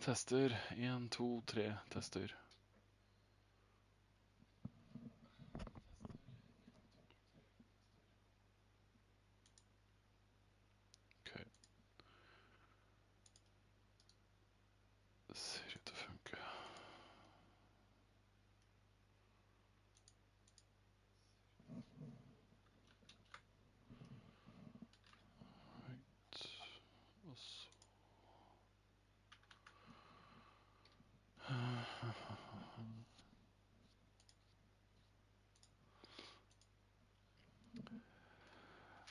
Tester. 1, 2, 3. Tester. Okej. Det ser ut att funka. Right. Och så.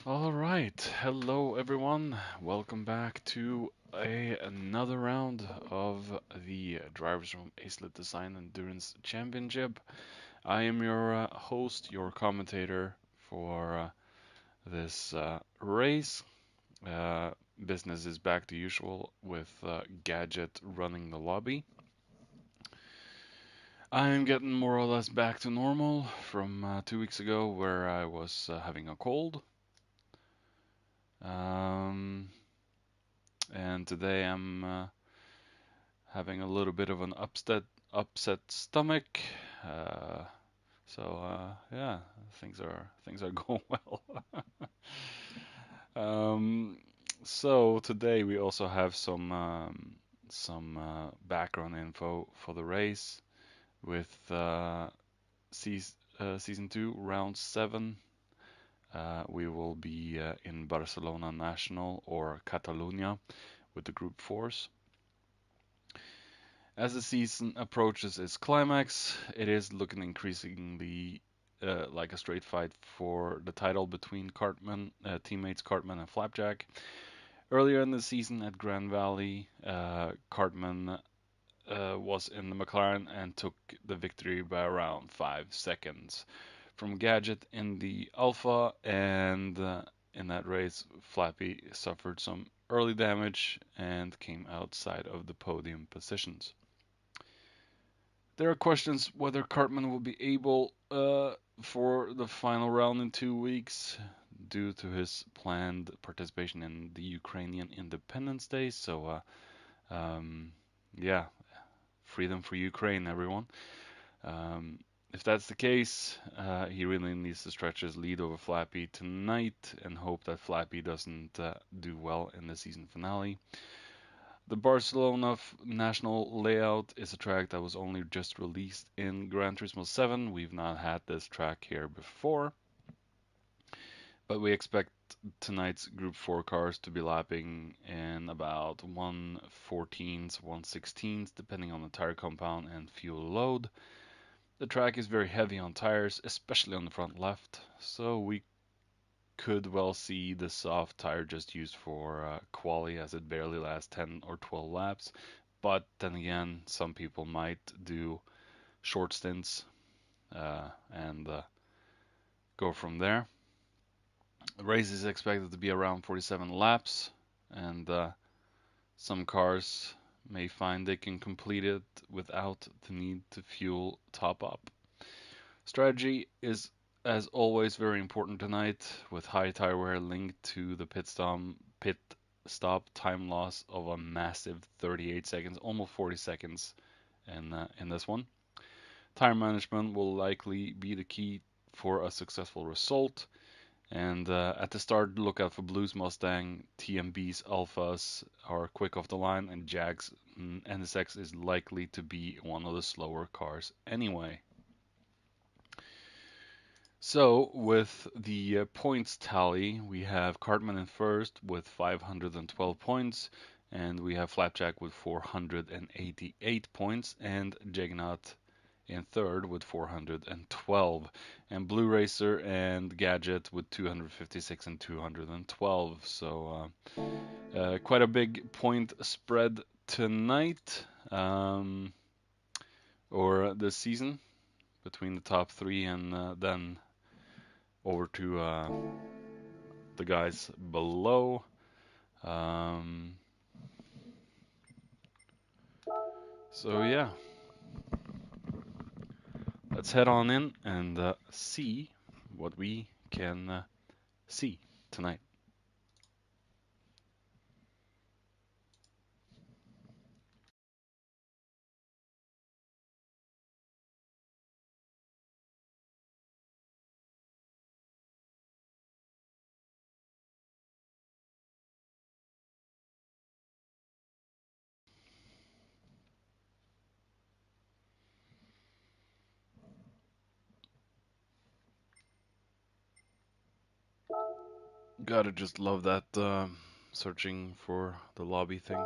All right, hello everyone. Welcome back to another round of the Drivers from Acelith Design Endurance Championship. I am your host, your commentator for this race. Business is back to usual with Gadget running the lobby. I'm getting more or less back to normal from 2 weeks ago where I was having a cold. And today I'm having a little bit of an upset stomach. Yeah, things are going well. So today we also have some background info for the race with season 2 round 7. We will be in Barcelona National or Catalunya with the group 4s. As the season approaches its climax, it is looking increasingly like a straight fight for the title between teammates Cartman and Flapjack. Earlier in the season at Grand Valley, Cartman was in the McLaren and took the victory by around 5 seconds from Gadget in the Alpha, and in that race, Flappy suffered some early damage and came outside of the podium positions. There are questions whether Cartman will be able for the final round in 2 weeks due to his planned participation in the Ukrainian Independence Day. So, yeah, freedom for Ukraine, everyone. If that's the case, he really needs to stretch his lead over Flappy tonight and hope that Flappy doesn't do well in the season finale. The Barcelona National layout is a track that was only just released in Gran Turismo 7. We've not had this track here before, but we expect tonight's Group 4 cars to be lapping in about 114s, 116s, depending on the tire compound and fuel load. The track is very heavy on tires, especially on the front left, so we could well see the soft tire just used for quali, as it barely lasts 10 or 12 laps. But then again, some people might do short stints and go from there. The race is expected to be around 47 laps, and some cars may find they can complete it without the need to fuel top up. Strategy is, as always, very important tonight, with high tire wear linked to the pit stop time loss of a massive 38 seconds, almost 40 seconds in this one. Tire management will likely be the key for a successful result. And at the start, look out for Blues Mustang, TMB's Alphas are quick off the line, and Jag's NSX is likely to be one of the slower cars anyway. So, with the points tally, we have Cartman in first with 512 points, and we have Flapjack with 488 points, and Jagnot in third with 412, and Blue Racer and Gadget with 256 and 212. So, quite a big point spread tonight, or this season, between the top 3 and then over to the guys below. So yeah, let's head on in and see what we can see tonight. Gotta just love that searching for the lobby thing.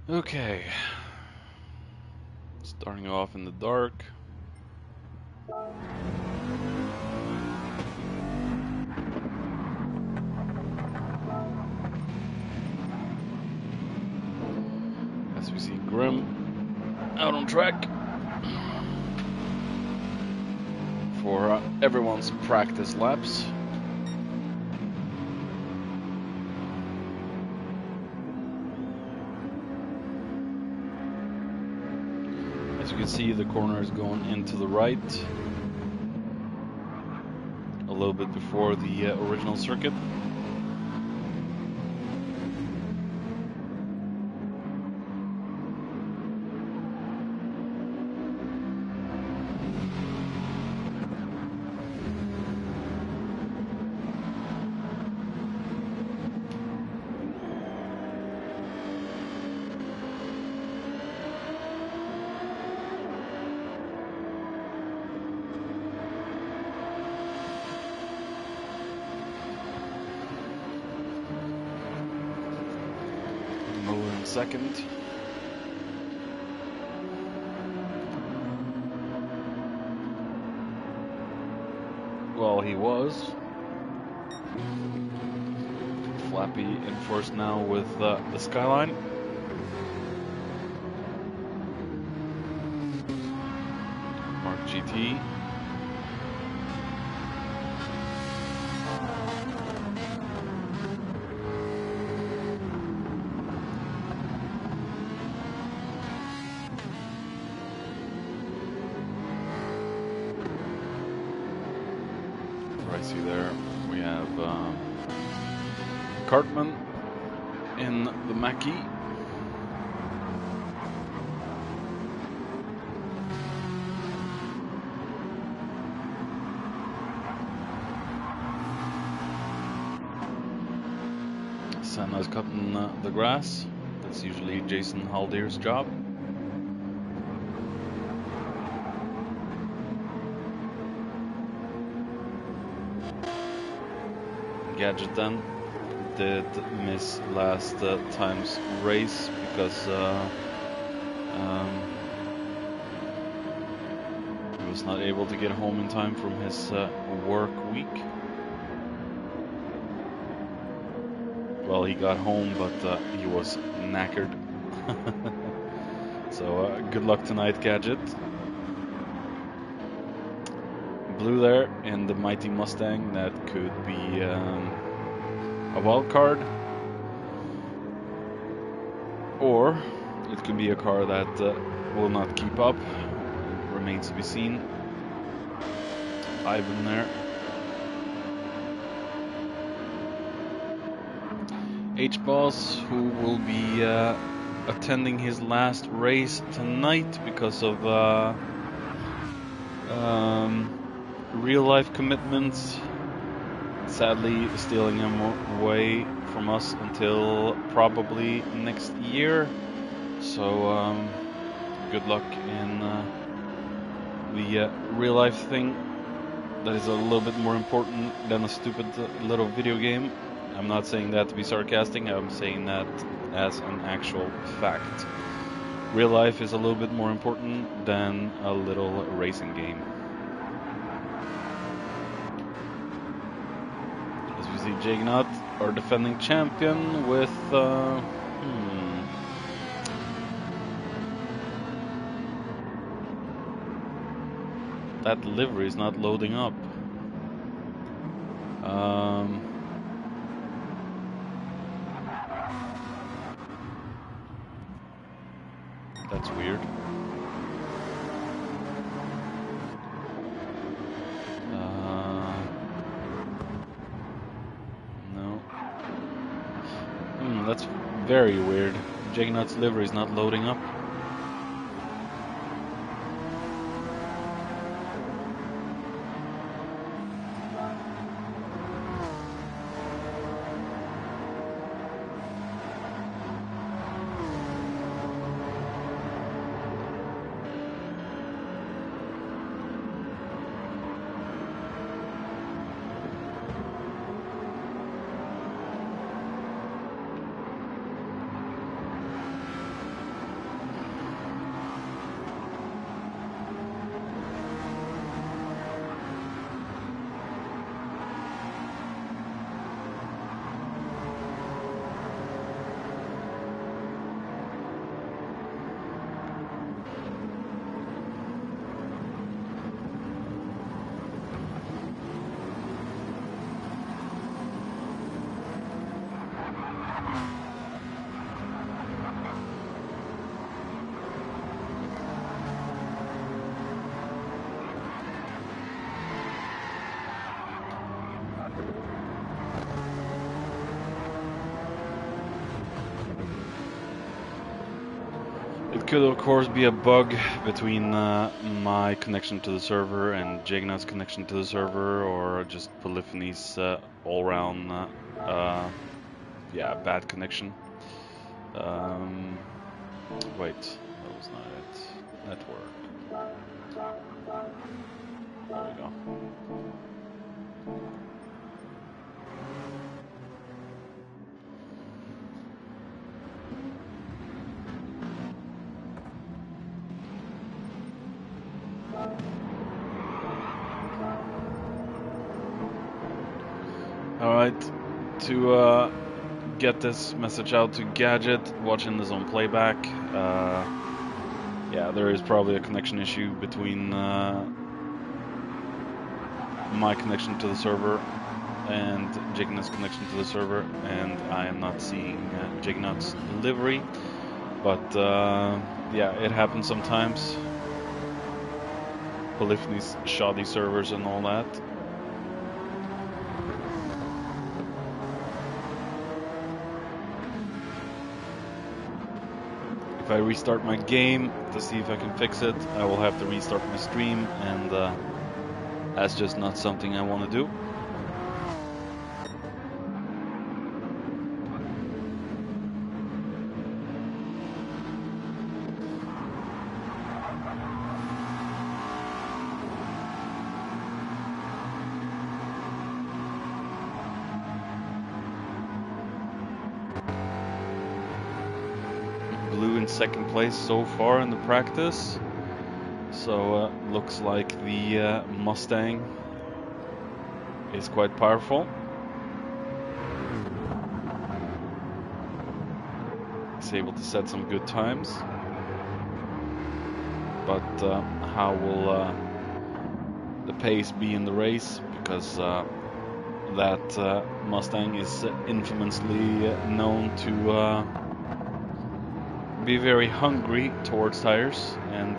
Okay. Starting off in the dark. As we see Grim out on track for everyone's practice laps. As you can see, the corner is going into the right, a little bit before the original circuit. In second. Well, he was. Flappy in first now with the Skyline. Mark GT. I see there we have Cartman in the Mackie. Senna's cutting the grass. That's usually Jason Haldir's job. Gadget then did miss last time's race because he was not able to get home in time from his work week. Well, he got home, but he was knackered. So good luck tonight, Gadget. Blue there in the mighty Mustang. That could be a wild card, or it could be a car that will not keep up. Remains to be seen. Ivan there. H-Boss, who will be attending his last race tonight because of real life commitments, sadly stealing him away from us until probably next year. So good luck in the real life thing. That is a little bit more important than a stupid little video game. I'm not saying that to be sarcastic, I'm saying that as an actual fact. Real life is a little bit more important than a little racing game. As we see Jagnot, our defending champion, with that livery is not loading up. That's weird. No. That's very weird. Jagnot's livery is not loading up. could of course be a bug between my connection to the server and Jagnut's connection to the server, or just Polyphony's all-round yeah, bad connection. Wait, that was not it. Network. There we go. Alright, to get this message out to Gadget, watching this on playback, yeah, there is probably a connection issue between my connection to the server and Jagnut's connection to the server, and I am not seeing Jagnut's livery, but yeah, it happens sometimes. Polyphony's shoddy servers and all that. If I restart my game to see if I can fix it, I will have to restart my stream, and that's just not something I want to do. Second place so far in the practice, so looks like the Mustang is quite powerful. He's able to set some good times, but how will the pace be in the race, because that Mustang is infamously known to be very hungry towards tires and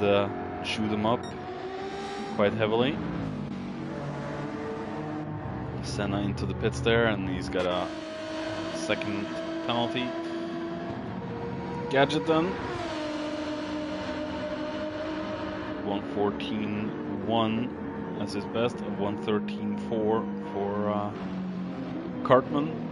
chew them up quite heavily. Senna into the pits there, and he's got a second penalty. Gadget then. 1:14.1 as his best, and 1:13.4 for Cartman.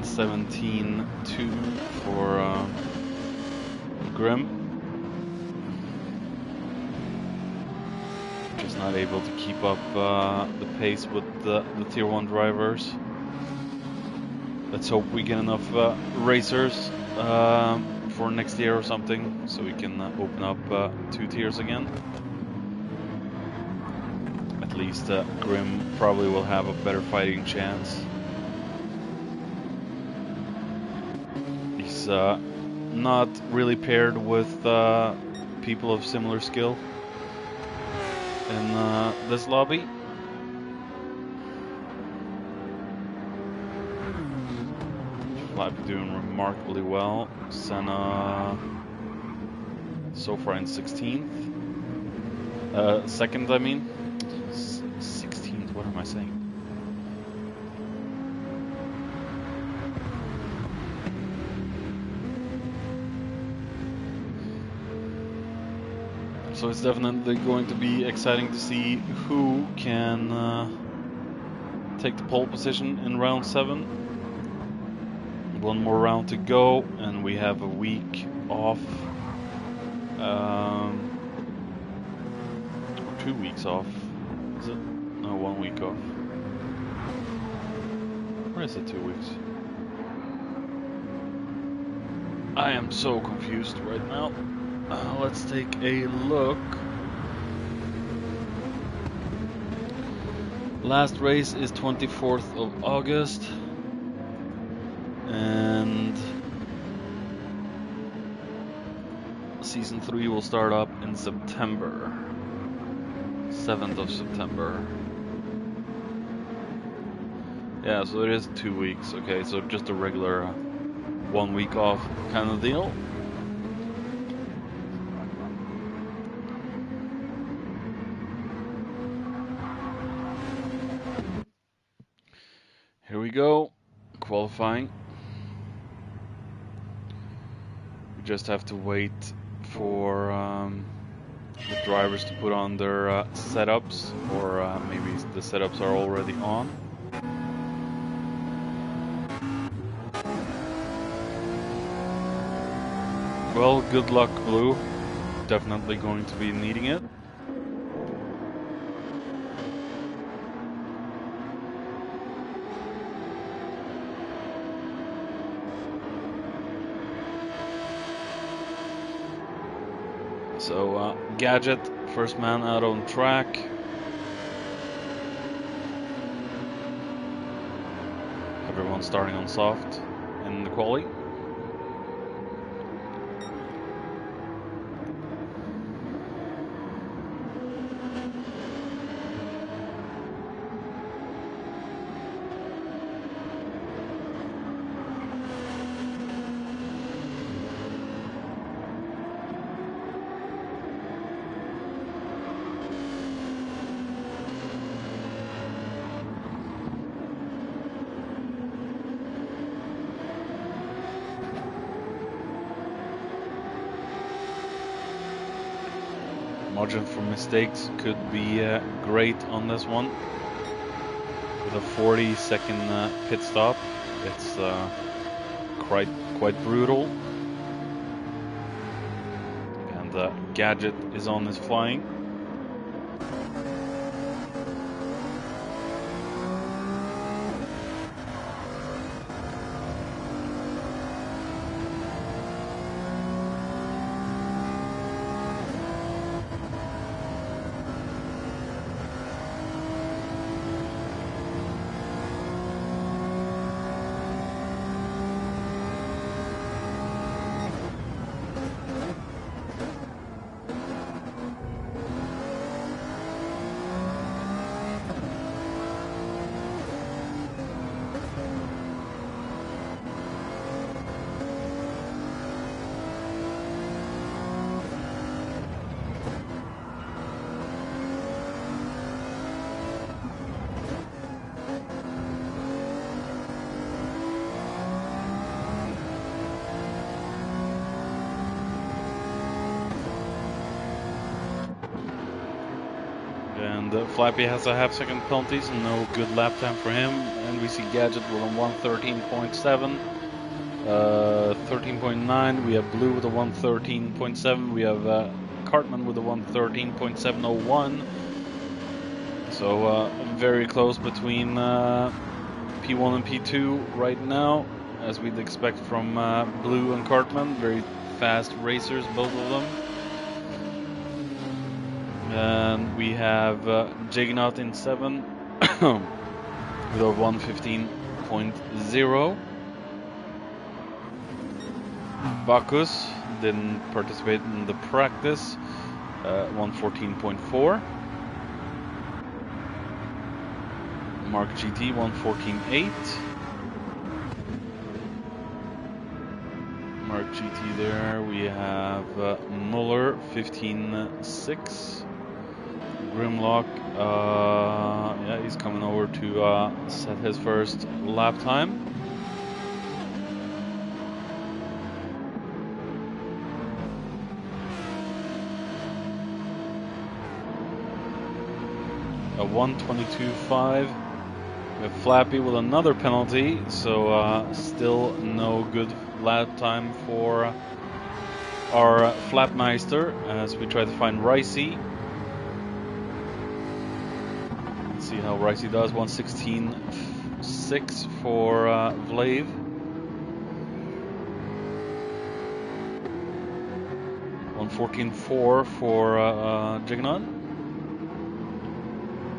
.17.2 for Grim. Just not able to keep up the pace with the Tier 1 drivers. Let's hope we get enough racers for next year or something, so we can open up 2 tiers again. At least Grim probably will have a better fighting chance. Not really paired with people of similar skill in this lobby. Flappy doing remarkably well. Senna so far in 16th. Second, I mean. 16th, what am I saying? So it's definitely going to be exciting to see who can take the pole position in round 7. One more round to go, and we have a week off. 2 weeks off. Is it? No, 1 week off. Or is it 2 weeks? I am so confused right now. Let's take a look. Last race is 24th of August, and season 3 will start up in September, 7th of September. Yeah, so it is 2 weeks. Okay, so just a regular 1 week off kind of deal. Here we go, qualifying. We just have to wait for the drivers to put on their setups, or maybe the setups are already on. Well, good luck, Blue. Definitely going to be needing it. So, Gadget, first man out on track. Everyone starting on soft in the quali. Margin for mistakes could be great on this one. With a 40-second pit stop, it's quite brutal. And Gadget is on his flying. And Flappy has a half-second penalty, so no good lap time for him. And we see Gadget with a 113.7, 13.9. We have Blue with a 113.7. We have Cartman with a 113.701. So very close between P1 and P2 right now, as we'd expect from Blue and Cartman. Very fast racers, both of them. And we have Jignaut in 7 with a 115.0. Bacchus didn't participate in the practice, 114.4. Mark GT 114.8. Mark GT there. We have Muller 15.6. Grimlock, yeah, he's coming over to set his first lap time. A 122.5. We have Flappy with another penalty, so still no good lap time for our Flapmeister as we try to find Ricey. See how Ricey does. 116.6 for Vlave. $114.4 for Jignaut.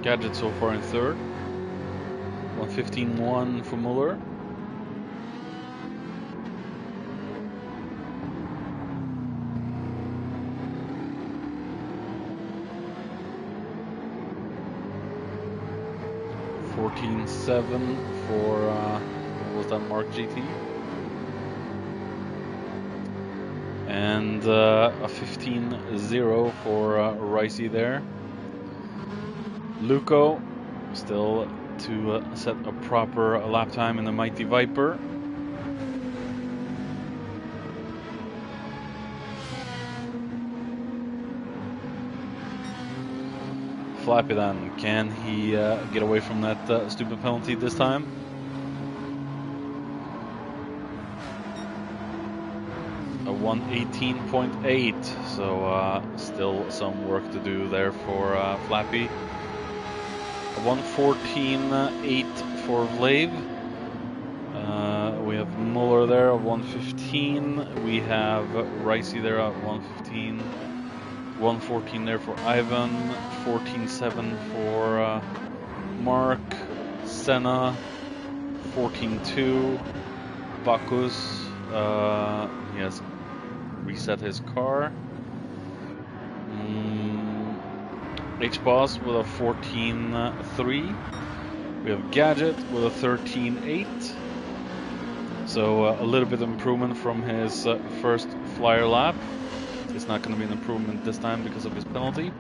Gadget so far in third. 115.1 for Muller. 14.7 for, what was that, Mark GT? And a 15.0 for Ricey there. Luco still to set a proper lap time in the Mighty Viper. Flappy then, can he get away from that stupid penalty this time? A 118.8, so still some work to do there for Flappy. A 114.8 for Vlave. We have Muller there at 115. We have Ricey there at 115. 114 there for Ivan. 14.7 for Mark. Senna. 14.2. Bacchus. He has reset his car. H-Boss with a 14.3. We have Gadget with a 13.8. So a little bit of improvement from his first flyer lap. It's not going to be an improvement this time because of his penalty.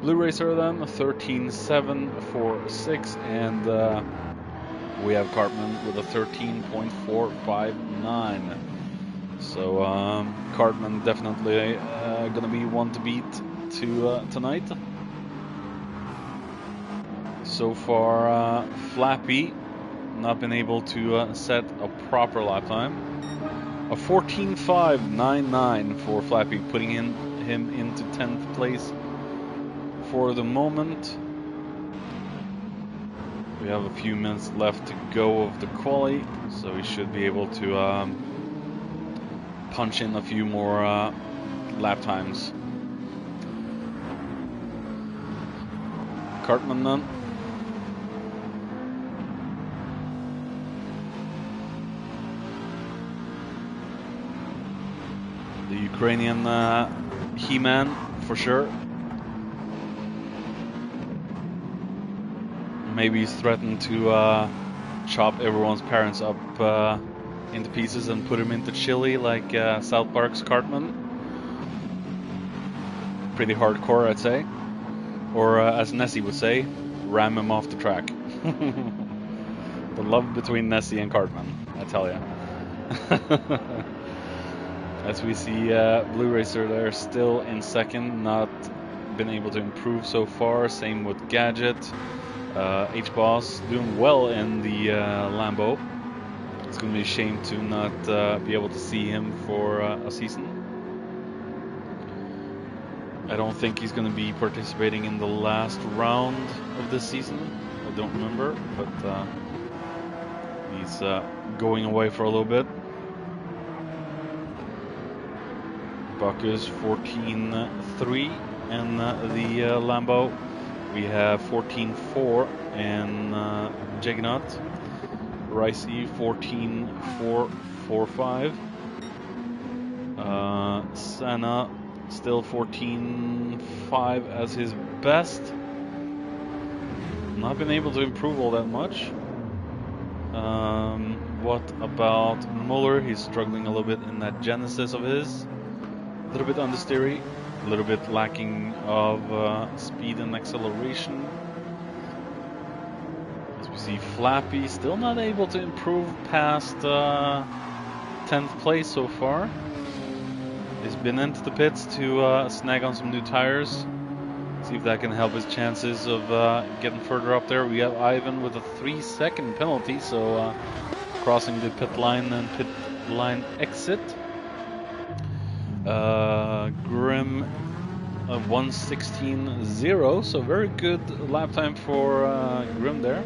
Blue Racer then, a 13.7 for 6. And we have Cartman with a 13.459. So Cartman definitely going to be one to beat tonight. So far, Flappy not been able to set a proper lap time. A 14.599 for Flappy, putting him into 10th place for the moment. We have a few minutes left to go of the quali, so we should be able to punch in a few more lap times. Cartman then. The Ukrainian He-Man, for sure. Maybe he's threatened to chop everyone's parents up into pieces and put him into chili like South Park's Cartman. Pretty hardcore, I'd say. Or as Nessie would say, ram him off the track. The love between Nessie and Cartman, I tell ya. As we see Blue Racer there still in second, not been able to improve so far. Same with Gadget. H-Boss doing well in the Lambo. It's going to be a shame to not be able to see him for a season. I don't think he's going to be participating in the last round of this season. I don't remember, but he's going away for a little bit. Bacchus 14.3 in the Lambo. We have 14.4 in Juggernaut. Ricey 14.445. Senna still 14.5 as his best. Not been able to improve all that much. What about Muller? He's struggling a little bit in that Genesis of his. A little bit understeery, a little bit lacking of speed and acceleration. As we see Flappy still not able to improve past 10th place so far. He's been into the pits to snag on some new tires. See if that can help his chances of getting further up there. We have Ivan with a 3-second penalty, so crossing the pit line and pit line exit. Grim 1:16.0, so very good lap time for Grim there.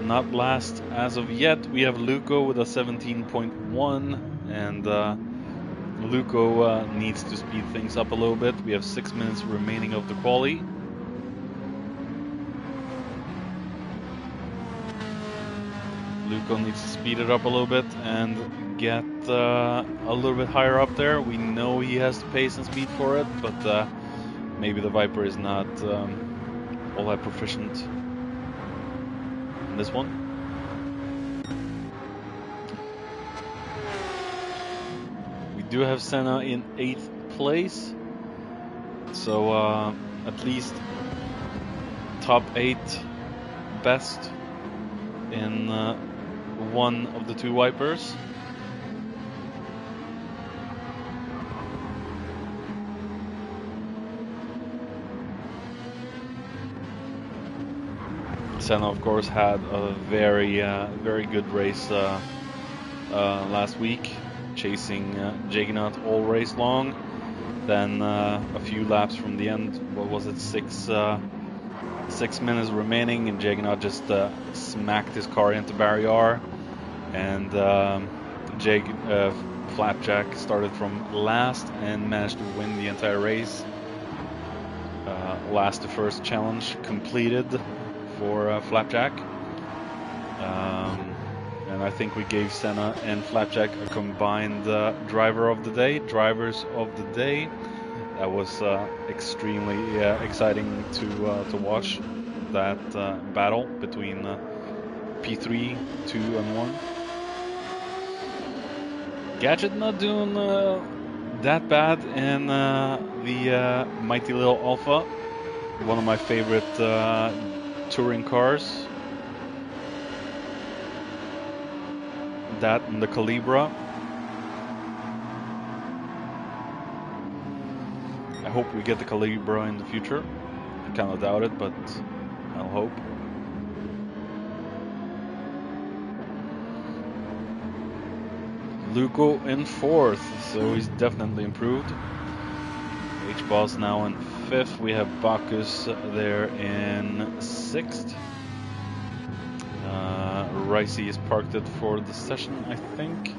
Not last as of yet. We have Luco with a 17.1, and Luco needs to speed things up a little bit. We have 6 minutes remaining of the quali. Luco needs to speed it up a little bit and get a little bit higher up there. We know he has the pace and speed for it, but maybe the Viper is not all that proficient. this one. We do have Senna in 8th place, so at least top 8 best in one of the 2 wipers. Senna, of course, had a very good race last week, chasing Jagannath all race long. Then a few laps from the end, what was it, 6 minutes remaining, and Jagannath just smacked his car into barrier, and Flapjack started from last and managed to win the entire race. Last to first challenge completed for Flapjack, and I think we gave Senna and Flapjack a combined drivers of the day. That was extremely exciting to watch that battle between P3, 2, and 1. Gadget not doing that bad in the Mighty Little Alpha, one of my favorite touring cars. That and the Calibra. I hope we get the Calibra in the future. I kind of doubt it, but I'll hope. Luco in 4th, so he's definitely improved. H-Boss now in 5th. We have Bacchus there in 6th. Ricey is parked it for the session, I think.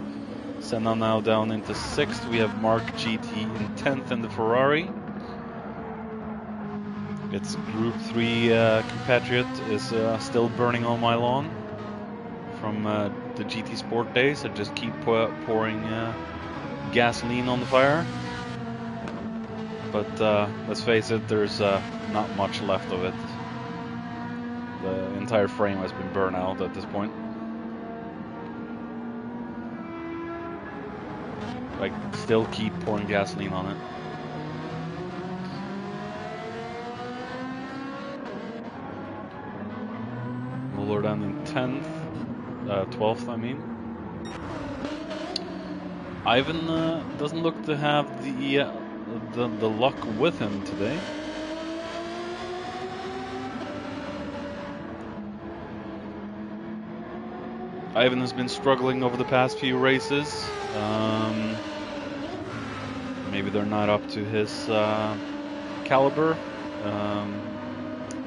Senna now down into 6th. We have Mark GT in 10th in the Ferrari. Its Group 3 compatriot is still burning on my lawn from the GT Sport days. I just keep pouring gasoline on the fire. But let's face it, there's not much left of it. The entire frame has been burned out at this point. I still keep pouring gasoline on it. Muller down in 12th, I mean. Ivan doesn't look to have the luck with him today. Ivan has been struggling over the past few races. Maybe they're not up to his caliber.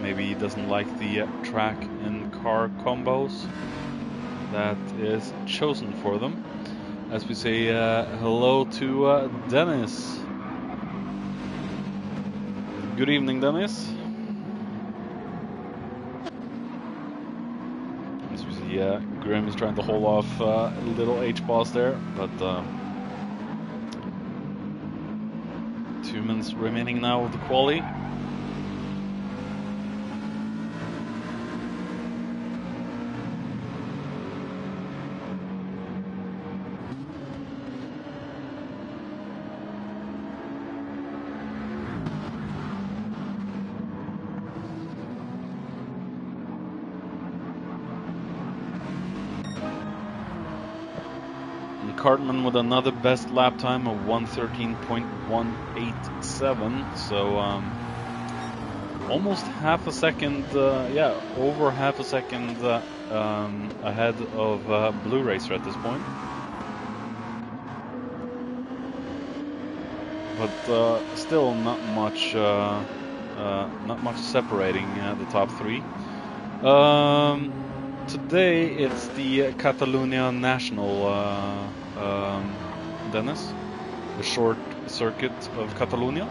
Maybe he doesn't like the track and car combos that is chosen for them. As we say hello to Dennis. Good evening, Dennis. As we see, Grim is trying to hold off little H-Boss there, but 2 minutes remaining now of the quali. Cartman with another best lap time of 1:13.187, so almost half a second, over half a second ahead of Blue Racer at this point. But still not much separating the top 3. Today it's the Catalunya National. Dennis, the short circuit of Catalonia.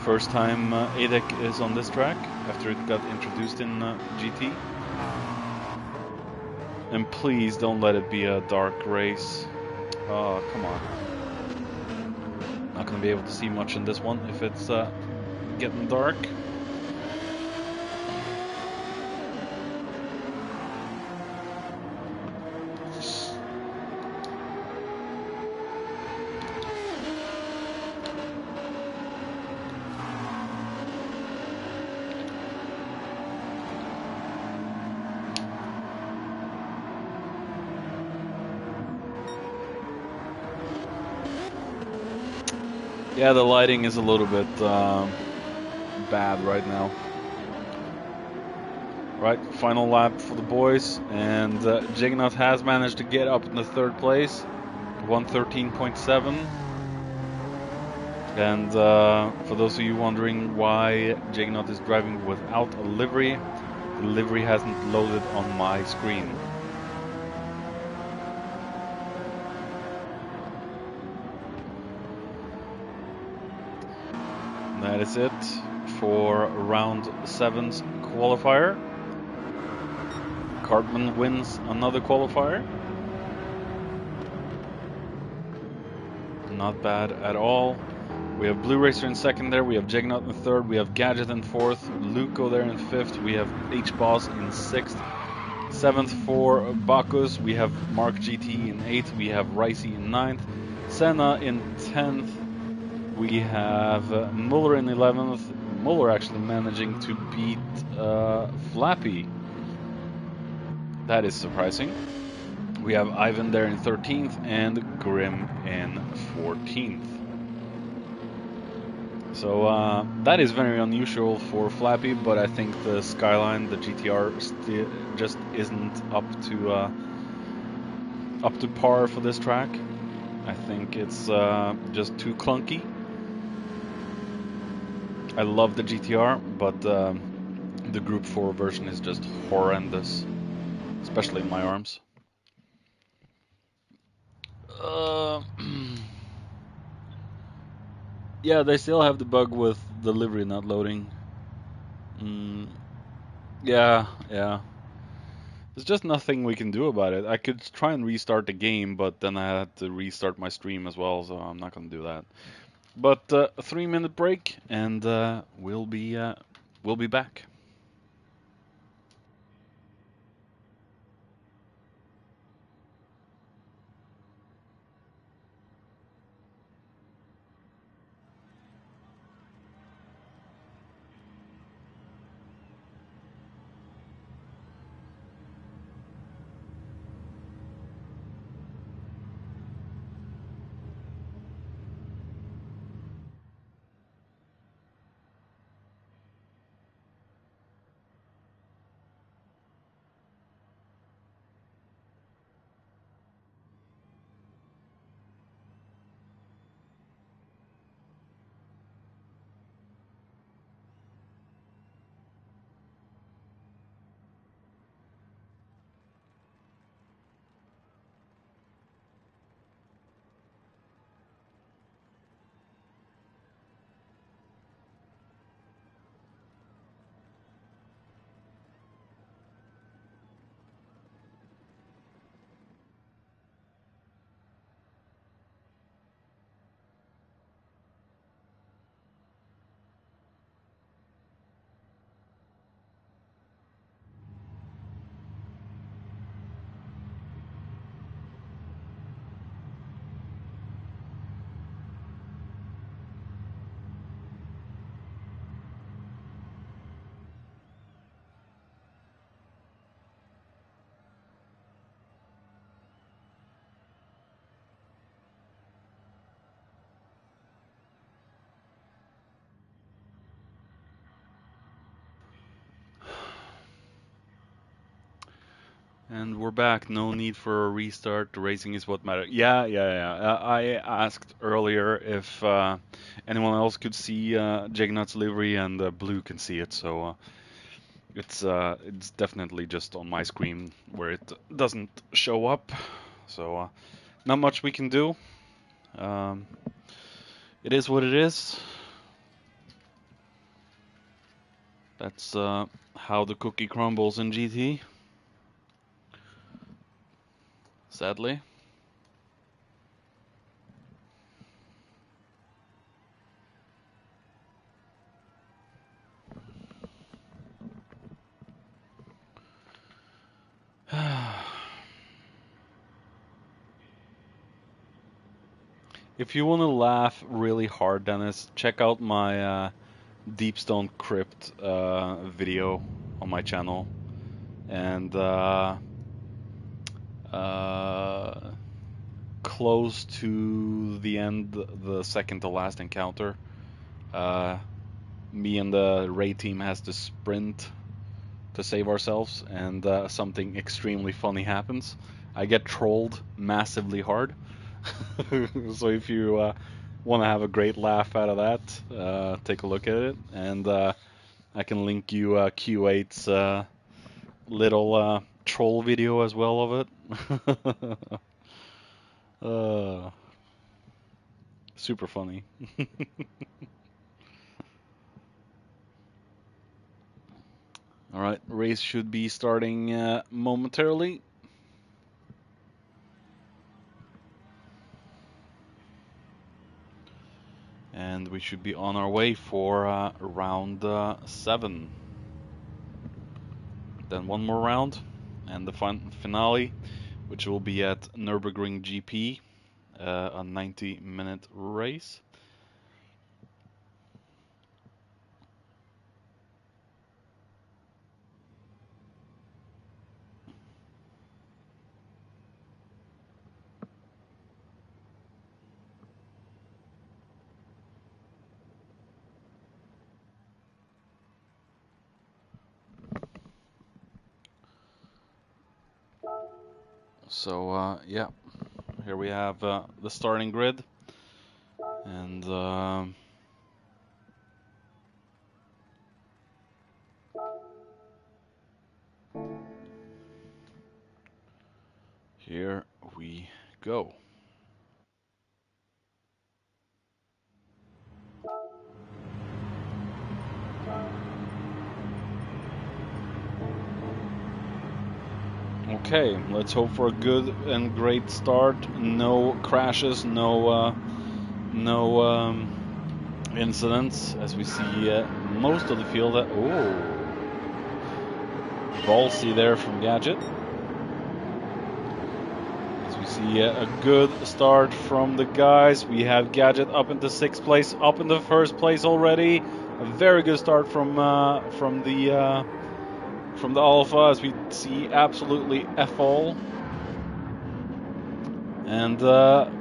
First time Adec is on this track after it got introduced in GT. And please don't let it be a dark race. Oh, come on. Not gonna be able to see much in this one if it's getting dark. Yeah, the lighting is a little bit bad right now. Right, final lap for the boys, and Jignaut has managed to get up in the third place, 113.7. And for those of you wondering why Jignaut is driving without a livery, the livery hasn't loaded on my screen. And that is it for round 7's qualifier. Cartman wins another qualifier. Not bad at all. We have Blue Racer in second there, we have Jignaut in third, we have Gadget in fourth, Luco there in fifth, we have H-Boss in sixth, seventh for Bacchus, we have Mark GT in eighth, we have Ricey in ninth, Senna in 10th, we have Muller in 11th, Muller actually managing to beat Flappy. That is surprising. We have Ivan there in 13th and Grim in 14th. So that is very unusual for Flappy, but I think the Skyline, the GTR, just isn't up to par for this track. I think it's just too clunky. I love the GTR, but the Group 4 version is just horrendous, especially in my arms. Yeah, they still have the bug with the livery not loading. Yeah. There's just nothing we can do about it. I could try and restart the game, but then I had to restart my stream as well, so I'm not gonna do that. But a 3-minute break, and we'll be back. And we're back. No need for a restart. The racing is what matters. Yeah. I asked earlier if anyone else could see Jignaut's livery, and Blue can see it. So it's definitely just on my screen where it doesn't show up. So not much we can do. It is what it is. That's how the cookie crumbles in GT. Sadly. If you want to laugh really hard, Dennis, check out my Deepstone Crypt video on my channel, and close to the end, the second to last encounter. Me and the raid team has to sprint to save ourselves, and something extremely funny happens. I get trolled massively hard. So if you want to have a great laugh out of that, take a look at it, and I can link you Q8's little troll video as well of it. Super funny. All right, race should be starting momentarily. And we should be on our way for round 7. Then one more round, and the finale, which will be at Nürburgring GP, a 90-minute race. So yeah, here we have the starting grid, and here we go. Okay, let's hope for a good and great start. No crashes, no incidents, as we see most of the field. Ballsy there from Gadget. As we see a good start from the guys. We have Gadget up into 6th place, up in the 1st place already. A very good start from the Alpha, as we see absolutely F-all. And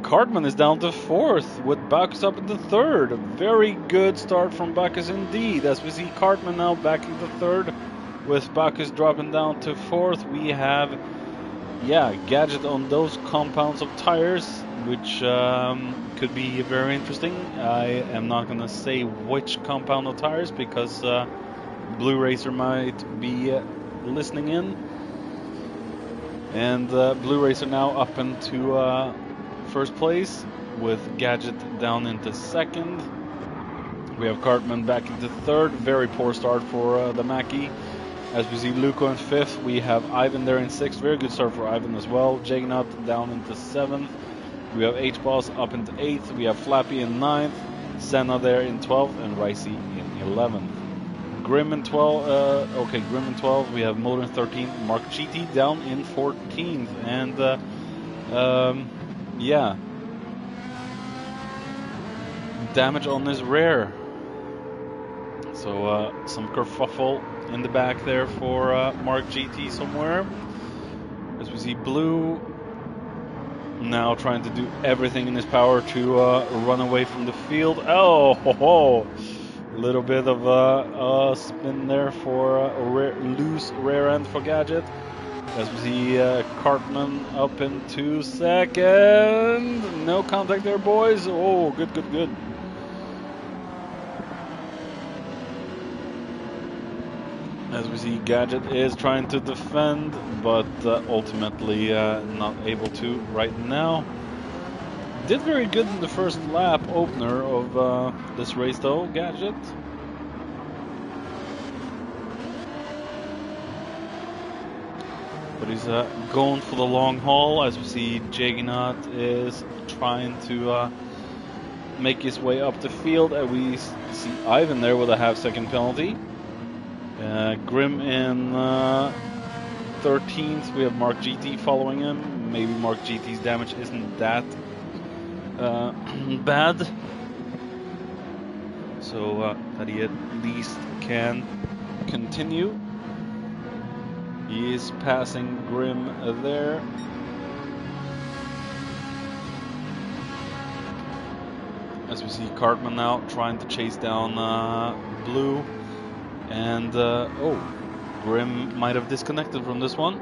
Cartman is down to 4th, with Bacchus up into 3rd. A very good start from Bacchus indeed, as we see Cartman now back into 3rd, with Bacchus dropping down to 4th. We have, Gadget on those compounds of tires, which could be very interesting. I am not going to say which compound of tires, because Blue Racer might be listening in. And Blue Racer now up into 1st place, with Gadget down into 2nd. We have Cartman back into 3rd. Very poor start for the Mackie. As we see Luco in 5th, we have Ivan there in 6th. Very good start for Ivan as well. Jagnut down into 7th. We have H-Boss up into 8th. We have Flappy in 9th. Senna there in 12th, and Ricey in 11th. Grim in 12. Grim in 12. We have Motor in 13th. Mark GT down in 14th, and damage on his rear. So some kerfuffle in the back there for Mark GT somewhere. As we see Blue now trying to do everything in his power to run away from the field. A little bit of a spin there for a loose rear end for Gadget. As we see Cartman up into 2nd. No contact there, boys. Oh, good. As we see, Gadget is trying to defend, but ultimately not able to right now. Did very good in the first lap opener of this race though, Gadget. But he's going for the long haul. As we see, Jagnot is trying to make his way up the field. And we see Ivan there with a half-second penalty. Grim in 13th. We have Mark GT following him. Maybe Mark GT's damage isn't that bad, so that he at least can continue. He is passing Grim there. As we see Cartman now trying to chase down Blue, and oh, Grim might have disconnected from this one.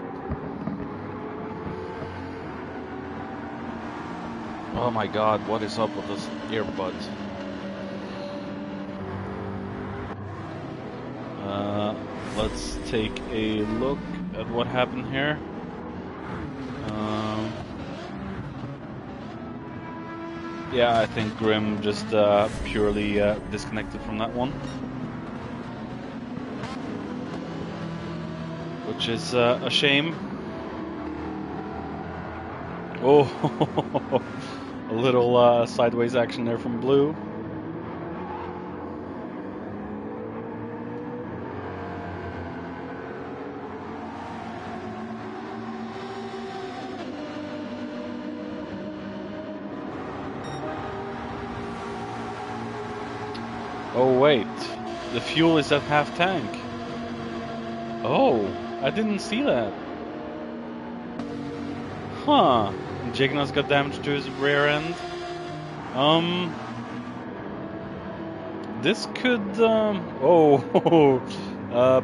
Oh my god, what is up with this earbud? Let's take a look at what happened here. Yeah, I think Grim just purely disconnected from that one. Which is a shame. Oh, a little sideways action there from Blue. Oh wait, the fuel is at half tank. Oh, I didn't see that. Huh. Jigna's got damage to his rear end. This could. Oh,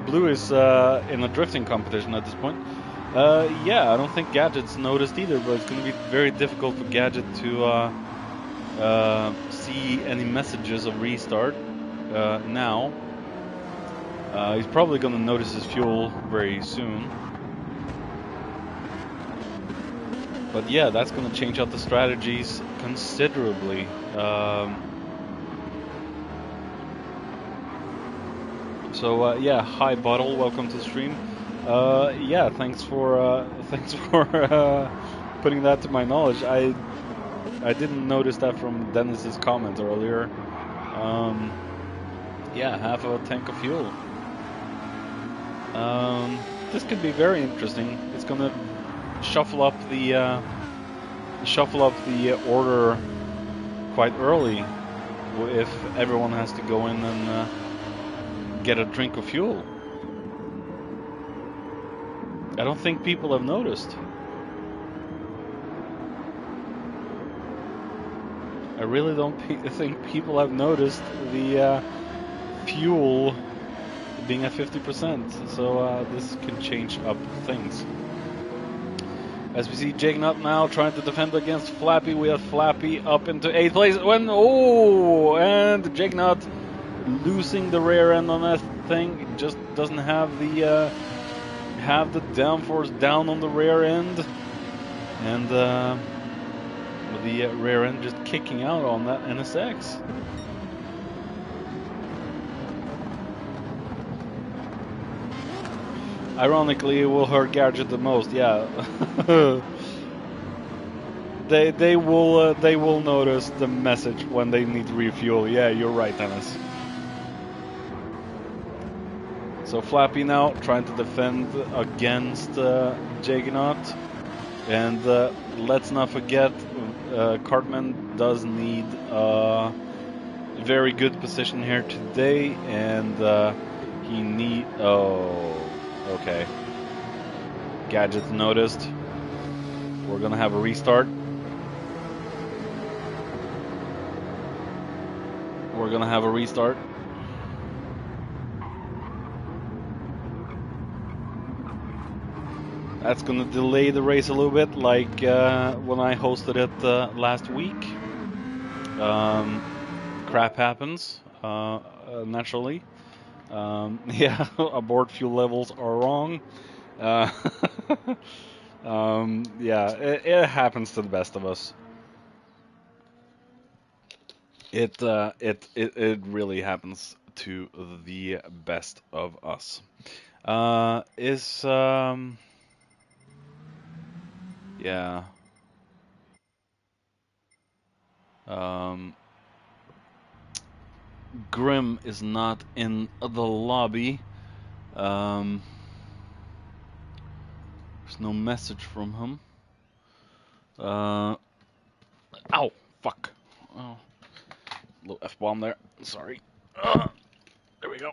Blue is in a drifting competition at this point. Yeah, I don't think Gadget's noticed either, but it's going to be very difficult for Gadget to see any messages of restart now. He's probably going to notice his fuel very soon. But yeah, that's going to change out the strategies considerably. So yeah, hi Bottle, welcome to the stream. Yeah, thanks for putting that to my knowledge. I didn't notice that from Dennis's comment earlier. Yeah, half a tank of fuel. This could be very interesting. It's gonna shuffle up the order quite early if everyone has to go in and get a drink of fuel. I don't think people have noticed. I really don't think people have noticed the fuel being at 50%, so this can change up things. As we see Jagnut now trying to defend against Flappy, we have Flappy up into 8th place. And Jagnut losing the rear end on that thing, just doesn't have the downforce down on the rear end, and the rear end just kicking out on that NSX. Ironically, it will hurt Gadget the most. Yeah, they will notice the message when they need refuel. Yeah, you're right, Dennis. So Flappy now trying to defend against Jagannaut, and let's not forget Cartman does need a very good position here today, and he need. Oh, okay. Gadget's noticed. We're gonna have a restart. We're gonna have a restart. That's gonna delay the race a little bit, like when I hosted it last week. Crap happens, naturally. Yeah, abort fuel levels are wrong. Yeah, it happens to the best of us. It really happens to the best of us. Yeah. Grim is not in the lobby. There's no message from him. Ow! Fuck. Oh. Little F-bomb there. Sorry. There we go.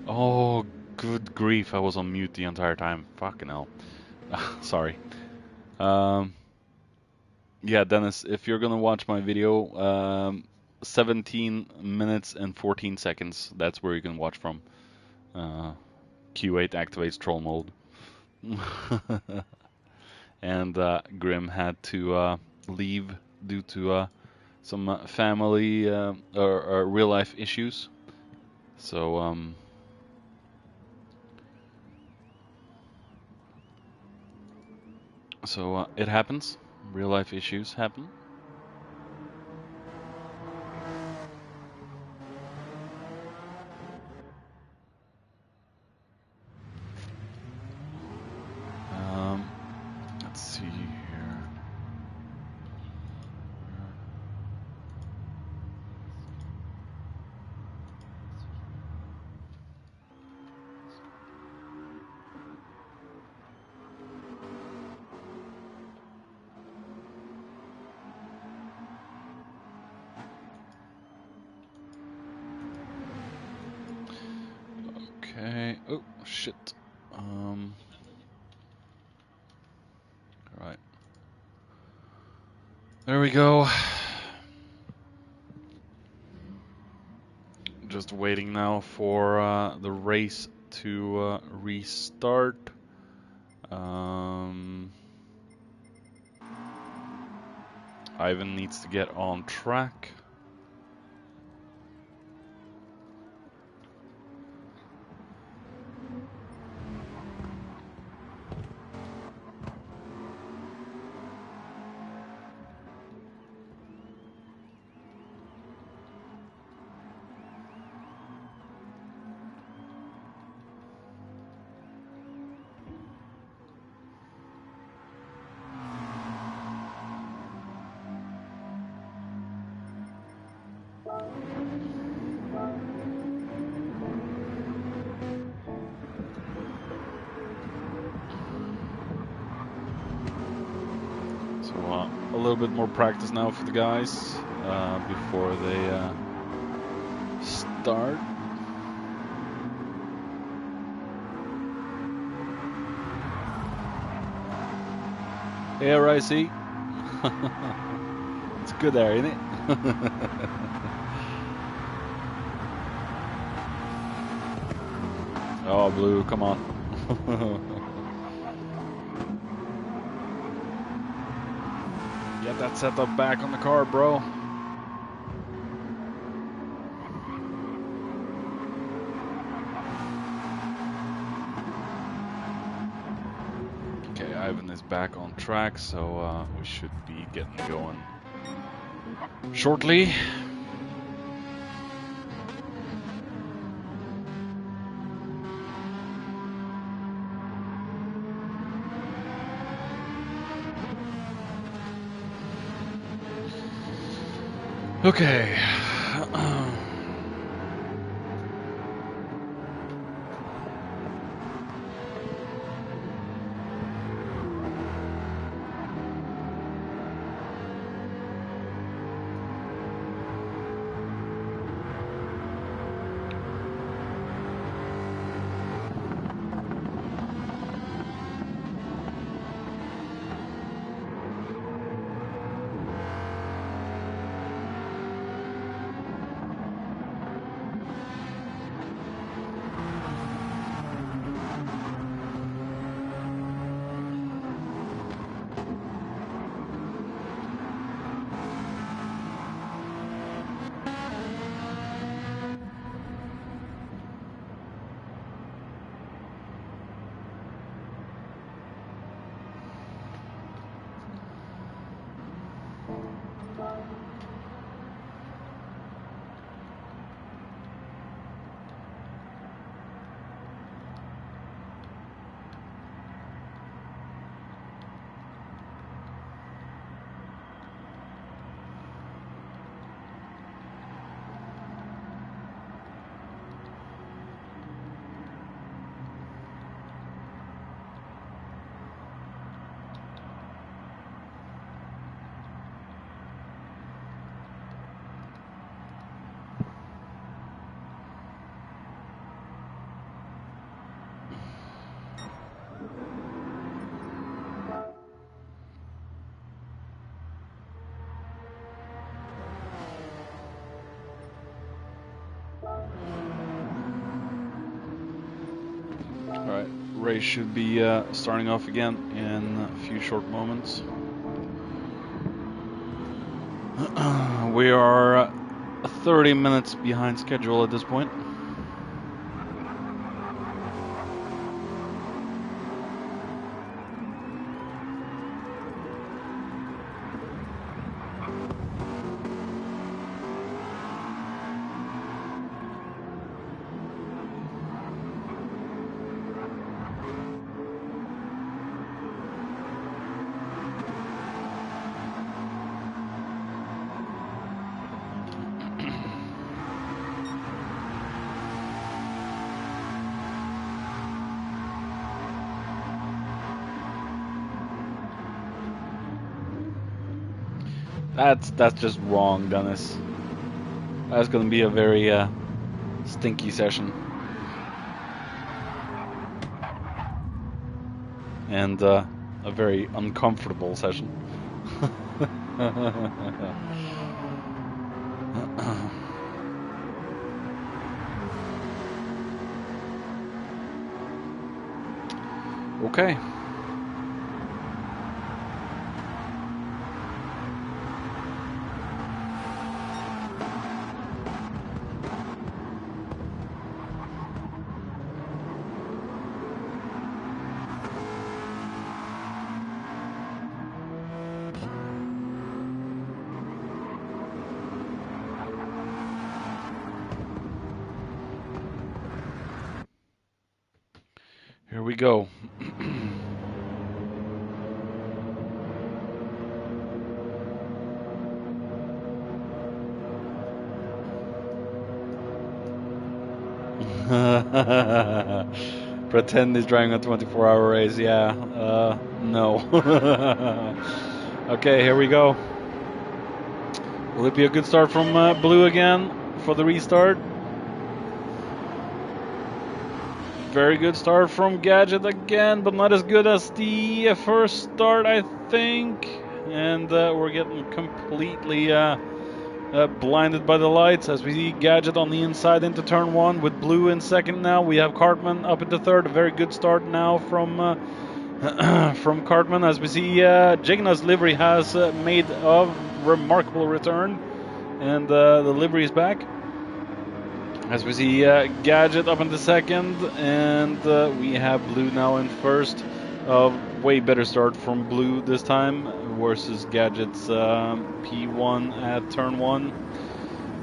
Oh, good grief! I was on mute the entire time. Fucking hell. Sorry. Um, yeah, Dennis, if you're gonna watch my video, 17 minutes and 14 seconds. That's where you can watch from. Q8 activates troll mode. And Grim had to leave due to some family or real life issues. So it happens. Real life issues happen. Let's see here. Okay. Oh shit. All right. There we go. Just waiting now for the race to restart. Ivan needs to get on track. A little bit more practice now for the guys before they start. Hey, RIC. It's good there, isn't it? Oh, Blue, come on. Get that setup back on the car, bro. Okay, Ivan is back on track, so we should be getting going shortly. Okay. race should be starting off again in a few short moments. We are 30 minutes behind schedule at this point. That's just wrong, Dennis. That's going to be a very stinky session. And a very uncomfortable session. Okay. Here we go. Pretend he's driving a 24-hour race. Yeah, no. Okay, here we go. Will it be a good start from Blue again for the restart? Very good start from Gadget again, but not as good as the first start, I think. And we're getting completely blinded by the lights as we see Gadget on the inside into turn 1 with Blue in second now. We have Cartman up into third. A very good start now from from Cartman as we see Jigna's livery has made a remarkable return, and the livery is back. As we see Gadget up in the second, and we have Blue now in first. Way better start from Blue this time versus Gadget's P1 at turn 1.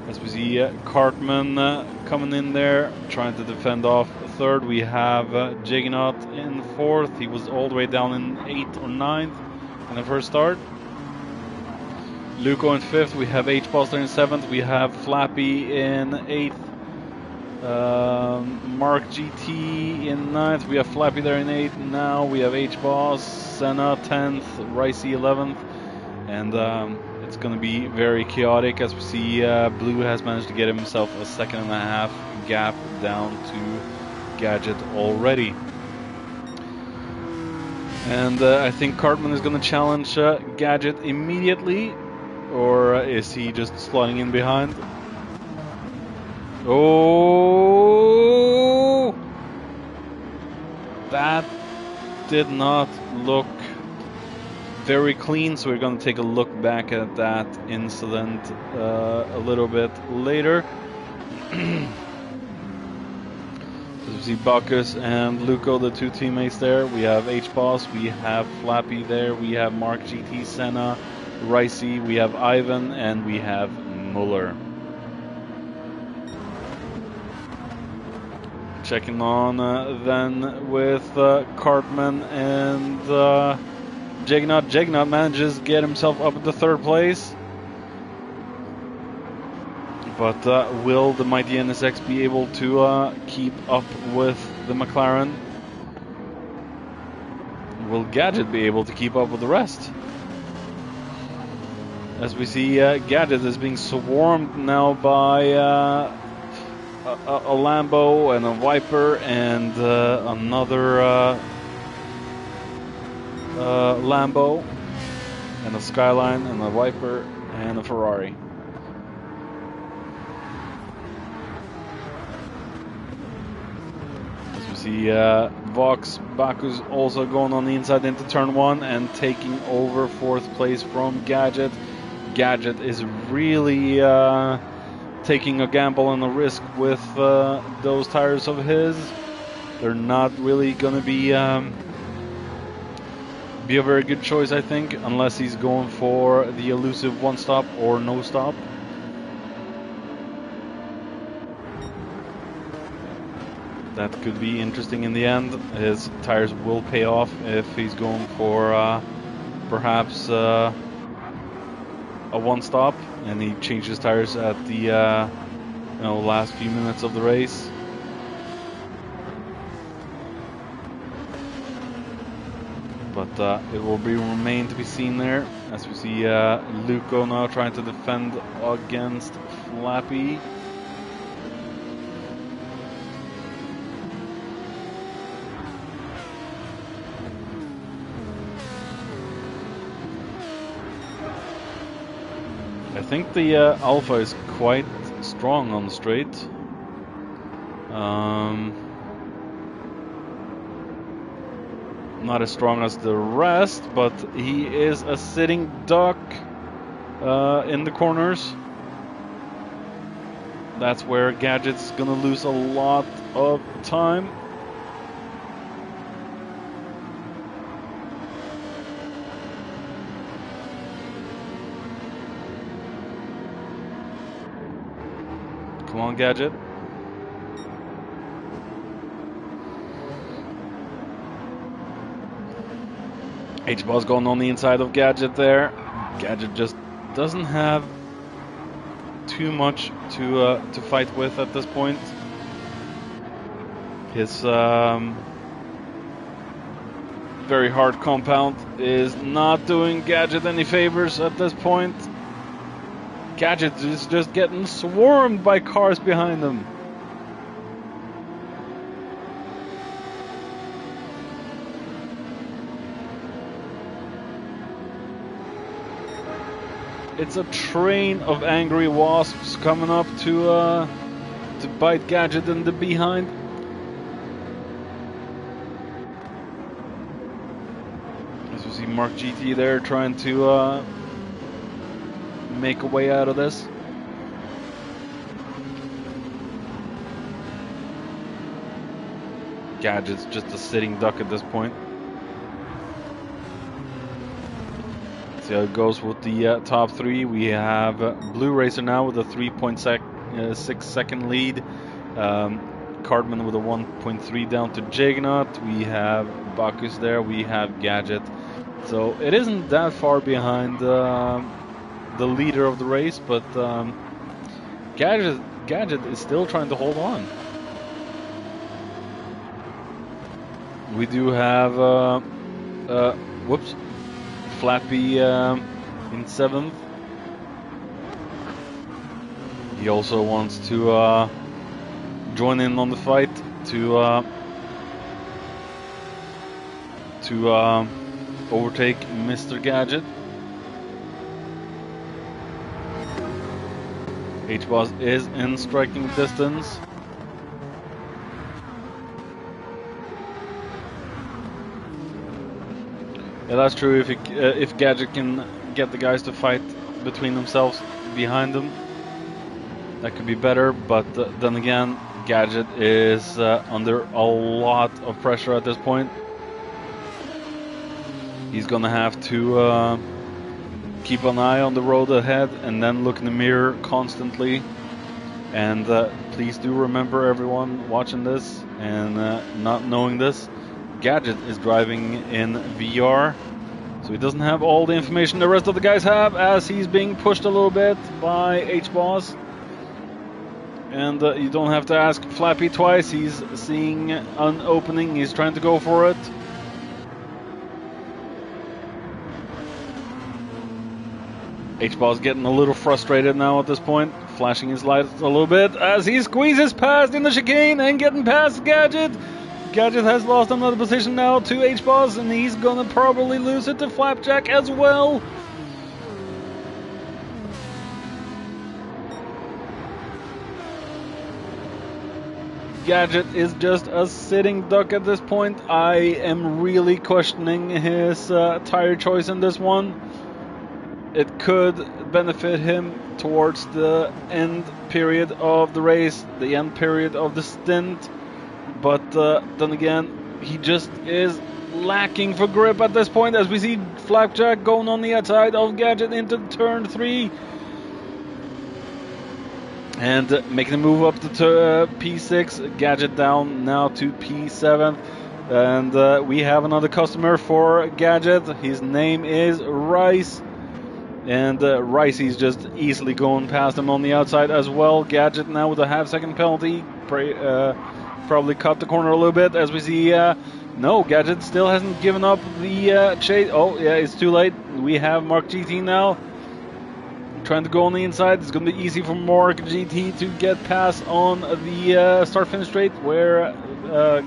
As we see Cartman coming in there, trying to defend off third. We have Jignaut in fourth. He was all the way down in 8th or 9th in the first start. Luco in 5th. We have H-Boss in 7th. We have Flappy in 8th. Mark GT in 9th. We have Flappy there in 8th. Now we have H-Boss, Senna 10th, Ricey 11th. And it's going to be very chaotic as we see Blue has managed to get himself a 1.5 second gap down to Gadget already. And I think Cartman is going to challenge Gadget immediately, or is he just sliding in behind? Oh, that did not look very clean, so we're going to take a look back at that incident a little bit later. We see Bacchus and Luco, the two teammates there. We have H-Boss, we have Flappy there, we have Mark GT, Senna, Ricey, we have Ivan, and we have Muller. Checking on then with Cartman and Jignaut. Jignaut manages to get himself up into third place. But will the mighty NSX be able to keep up with the McLaren? Will Gadget be able to keep up with the rest? As we see Gadget is being swarmed now by a Lambo and a Viper and another Lambo and a Skyline and a Viper and a Ferrari. As we see Vox Bacchus also going on the inside into turn 1 and taking over 4th place from Gadget. Gadget is really taking a gamble and a risk with those tires of his. They're not really going to be a very good choice, I think, unless he's going for the elusive 1-stop or no stop. That could be interesting in the end. His tires will pay off if he's going for perhaps a 1-stop, and he changes tires at the last few minutes of the race. But it will remain to be seen there, as we see Luco now trying to defend against Flappy. I think the Alpha is quite strong on the straight. Not as strong as the rest, but he is a sitting duck in the corners. That's where Gadget's gonna lose a lot of time. Come on, Gadget. H-Boss going on the inside of Gadget there. Gadget just doesn't have too much to fight with at this point. His very hard compound is not doing Gadget any favors at this point. Gadget is just getting swarmed by cars behind him. It's a train of angry wasps coming up to bite Gadget in the behind. As we see Mark GT there trying to make a way out of this. Gadget's just a sitting duck at this point. See how it goes with the top 3. We have Blue Racer now with a 3.6 second lead. Cartman with a 1.3 down to Jaggernaut. We have Bacchus there. We have Gadget. So it isn't that far behind the leader of the race, but Gadget is still trying to hold on. We do have Flappy in 7th. He also wants to join in on the fight to overtake Mr. Gadget. H-Boss is in striking distance. Yeah, that's true. If Gadget can get the guys to fight between themselves behind them, that could be better. But then again, Gadget is under a lot of pressure at this point. He's gonna have to keep an eye on the road ahead and then look in the mirror constantly. And please do remember, everyone watching this and not knowing this, Gadget is driving in VR, so he doesn't have all the information the rest of the guys have, as he's being pushed a little bit by H-Boss. And you don't have to ask Flappy twice. He's seeing an opening, he's trying to go for it. H-Boss getting a little frustrated now at this point, flashing his lights a little bit as he squeezes past in the chicane and getting past Gadget. Gadget has lost another position now to H-Boss, and he's gonna probably lose it to Flapjack as well. Gadget is just a sitting duck at this point. I am really questioning his tire choice in this one. It could benefit him towards the end period of the race, the end period of the stint. But then again, he just is lacking for grip at this point, as we see Flapjack going on the outside of Gadget into turn 3. And making a move up to P6, Gadget down now to P7. And we have another customer for Gadget. His name is Rice. And Ricey's just easily going past him on the outside as well. Gadget now with a half-second penalty. Probably cut the corner a little bit, as we see. No, Gadget still hasn't given up the chase. Oh, yeah, it's too late. We have Mark GT now. Trying to go on the inside. It's going to be easy for Mark GT to get past on the start-finish straight, where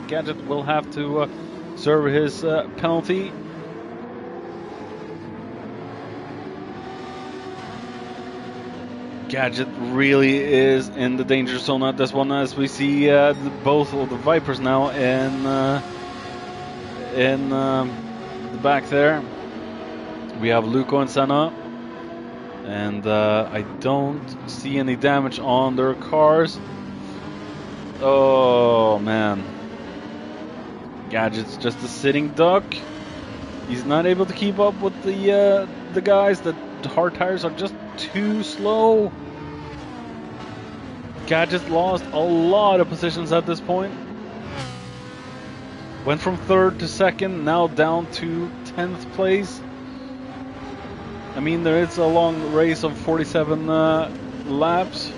Gadget will have to serve his penalty. Gadget really is in the danger zone at this one, as we see both of the Vipers now in the back there. We have Luco and Senna, and I don't see any damage on their cars. Oh man, Gadget's just a sitting duck. He's not able to keep up with the guys. The hard tires are just too slow. Gadget lost a lot of positions at this point. Went from 3rd to 2nd, now down to 10th place. I mean, there is a long race of 47 laps.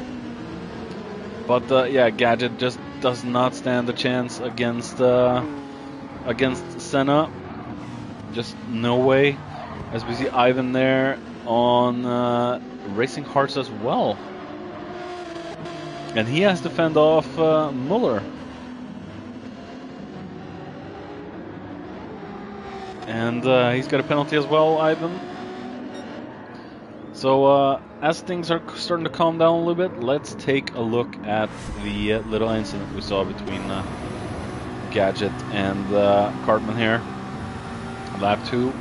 But yeah, Gadget just does not stand a chance against Senna. Just no way. As we see Ivan there on Racing Hearts as well. And he has to fend off Muller. And he's got a penalty as well, Ivan. So as things are starting to calm down a little bit, let's take a look at the little incident we saw between Gadget and Cartman here. Lap 2.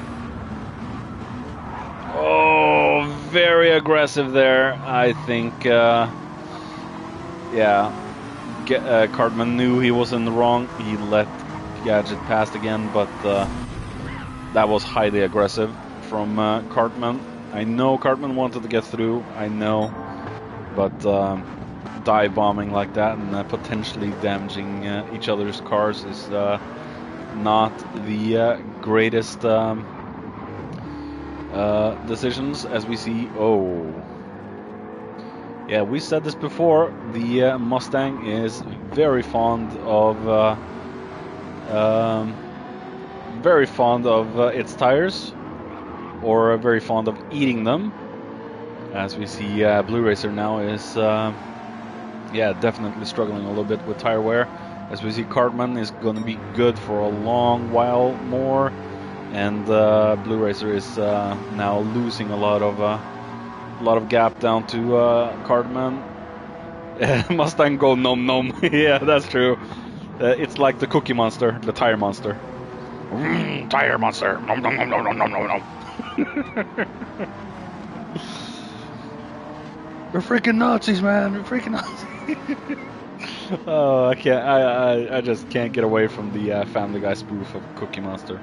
Oh, very aggressive there. I think, Cartman knew he was in the wrong. He let Gadget pass again, but that was highly aggressive from Cartman. I know Cartman wanted to get through, I know, but dive bombing like that and potentially damaging each other's cars is not the greatest decisions, as we see. Oh, yeah, we said this before. The Mustang is very fond of its tires, or very fond of eating them. As we see, Blue Racer now is definitely struggling a little bit with tire wear. As we see, Cartman is going to be good for a long while more, and Blue Racer is now losing a lot of gap down to Cartman. Mustang go nom nom. Yeah, that's true. It's like the Cookie Monster, the Tire Monster. Tire Monster. Nom nom nom nom nom nom nom nom. We're freaking Nazis, man. We're freaking Nazis. Oh, I can't. I just can't get away from the Family Guy spoof of Cookie Monster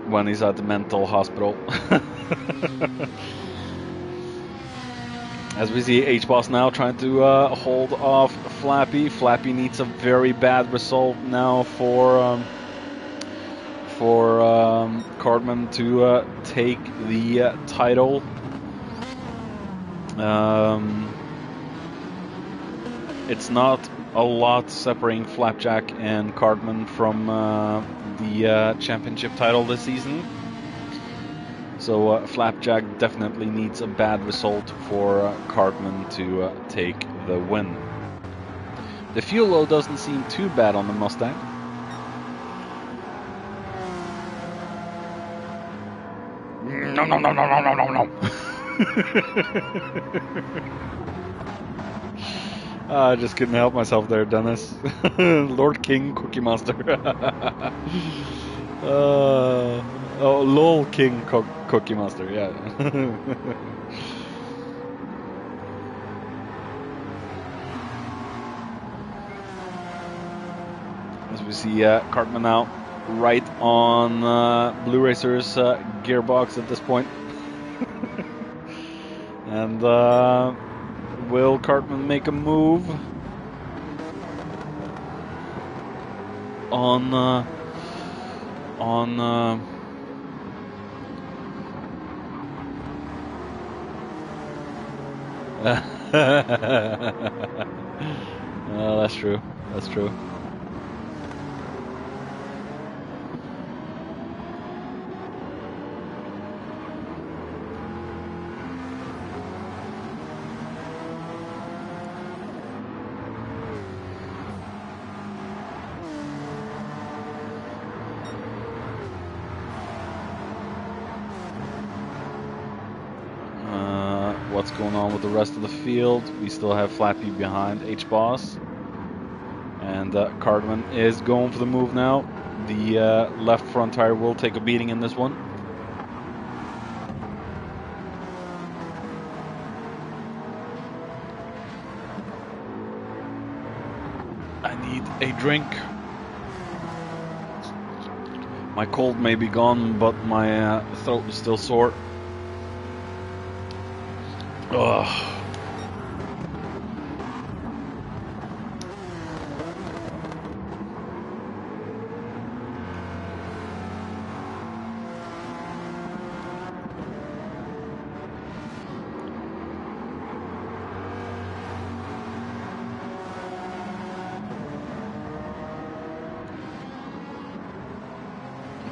when he's at the mental hospital. As we see H-Boss now trying to hold off Flappy. Flappy needs a very bad result now for Cartman to take the title. It's not a lot separating Flapjack and Cartman from the championship title this season. So Flapjack definitely needs a bad result for Cartman to take the win. The fuel load doesn't seem too bad on the Mustang. No, no, no, no, no, no, no, no. I just couldn't help myself there, Dennis. Lord King Cookie Monster. Oh, LOL King Cookie Monster, yeah. As we see Cartman now right on Blue Racer's gearbox at this point. And will Cartman make a move on that's true. That's true. What's going on with the rest of the field? We still have Flappy behind H-Boss. And Cartman is going for the move now. The left front tire will take a beating in this one. I need a drink. My cold may be gone, but my throat is still sore. Ugh.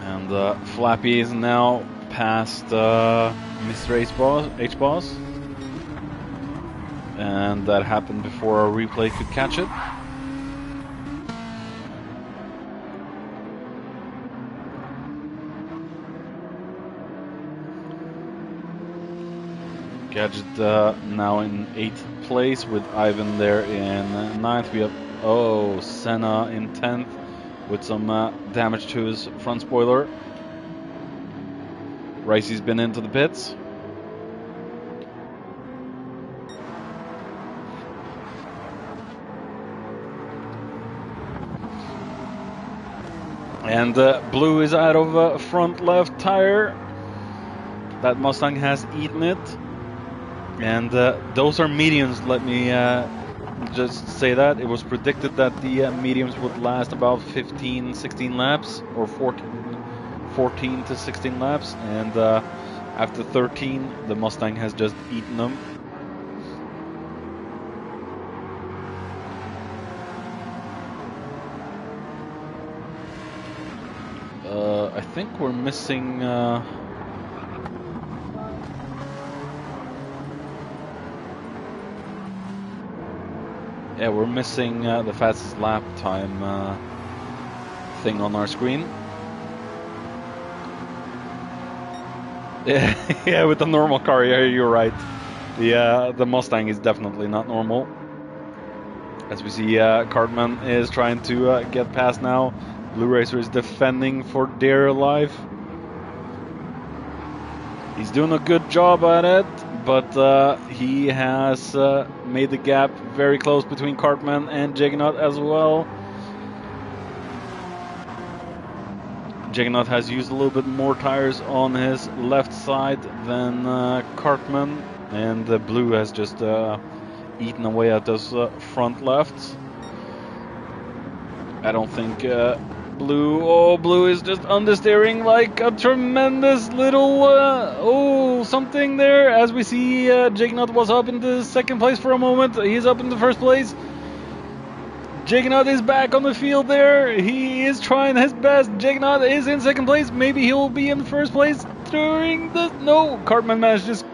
And Flappy is now past Mr. H-Boss. And that happened before our replay could catch it. Gadget now in 8th place with Ivan there in 9th. We have Senna in 10th with some damage to his front spoiler. Ricey's been into the pits. And Blue is out of front left tire. That Mustang has eaten it. And those are mediums, let me just say that. It was predicted that the mediums would last about 15, 16 laps, or 14 to 16 laps. And after 13, the Mustang has just eaten them. I think we're missing... yeah, we're missing the fastest lap time thing on our screen. Yeah, with the normal car, yeah, you're right. The Mustang is definitely not normal. As we see, Cartman is trying to get past now. Blue Racer is defending for dear life. He's doing a good job at it, but he has made the gap very close between Cartman and Juggernaut as well. Juggernaut has used a little bit more tires on his left side than Cartman, and Blue has just eaten away at those front lefts. I don't think Blue is just understeering like a tremendous little something there. As we see, Juggernaut was up in the second place for a moment. He's up in the first place. Juggernaut is back on the field there. He is trying his best. Juggernaut is in second place. Maybe he'll be in first place during the... No, Cartman managed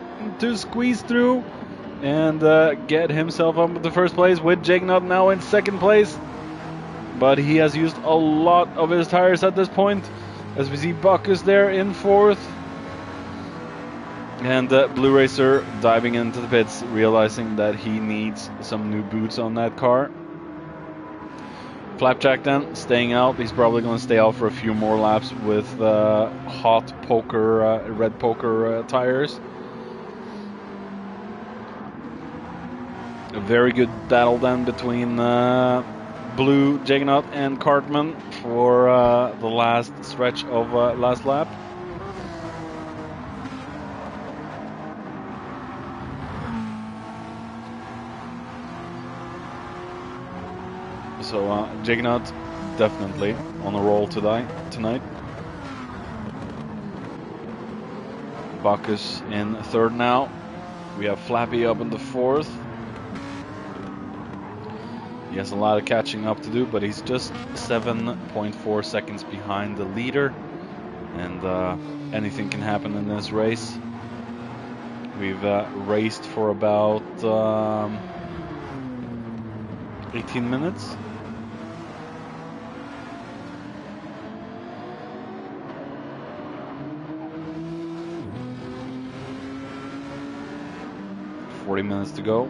to squeeze through and get himself up in the first place, with Juggernaut now in second place. But he has used a lot of his tires at this point. As we see Bacchus there in fourth. And Blue Racer diving into the pits, realizing that he needs some new boots on that car. Flapjack then, staying out. He's probably going to stay out for a few more laps with hot poker, red poker tires. A very good battle then between Blue, Juggernaut, and Cartman for the last stretch of last lap. So Juggernaut definitely on a roll tonight. Bacchus in third now. We have Flappy up in the fourth. He has a lot of catching up to do, but he's just 7.4 seconds behind the leader. And anything can happen in this race. We've raced for about 18 minutes. Minutes to go.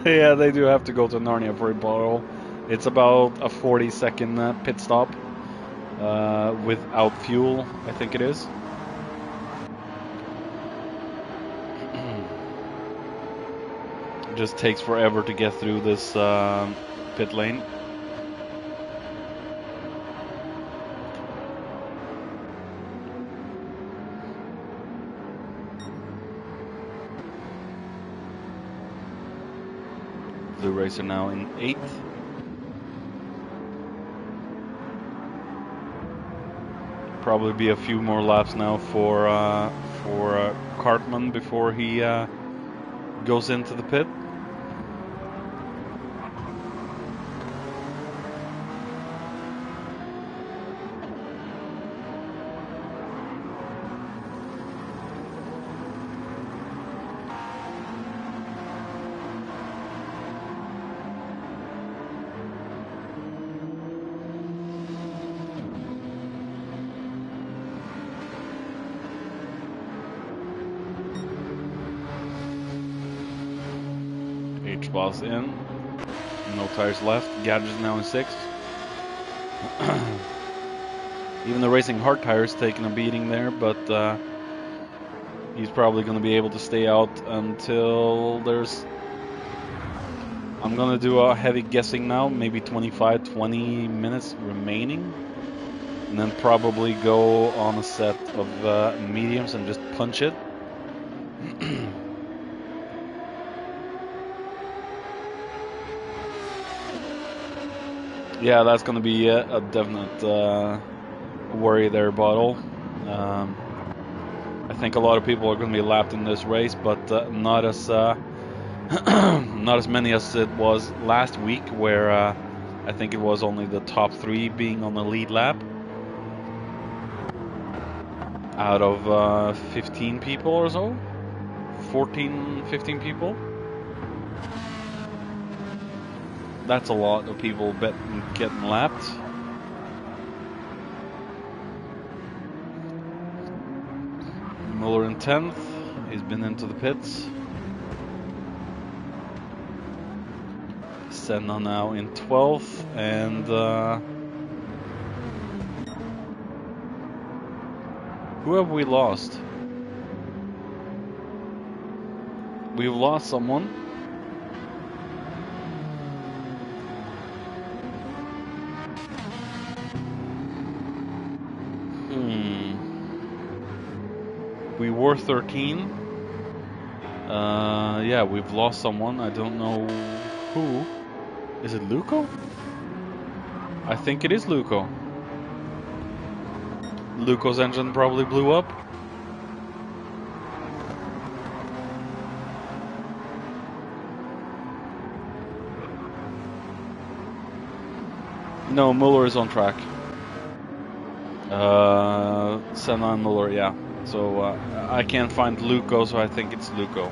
Yeah, they do have to go to Narnia for a bottle. It's about a 40-second pit stop without fuel, I think it is. It just takes forever to get through this pit lane. Blue Racer now in 8th. Probably be a few more laps now for Cartman before he goes into the pit. H-Boss in. No tires left. Gadget is now in 6th. Even the Racing Hard tires taking a beating there, but he's probably going to be able to stay out until there's... I'm going to do a heavy guessing now, maybe 25-20 minutes remaining. And then probably go on a set of mediums and just punch it. Yeah, that's going to be a definite worry there, Bottle. I think a lot of people are going to be lapped in this race, but not as not as many as it was last week, where I think it was only the top 3 being on the lead lap out of 15 people or so, 14, 15 people. That's a lot of people getting lapped. Muller in 10th. He's been into the pits. Senna now in 12th. And who have we lost? We've lost someone. We were 13. Yeah, we've lost someone. I don't know who. Is it Luco? I think it is Luco. Luco's engine probably blew up. No, Muller is on track. Senna and Muller, yeah. So I can't find Luco, so I think it's Luco.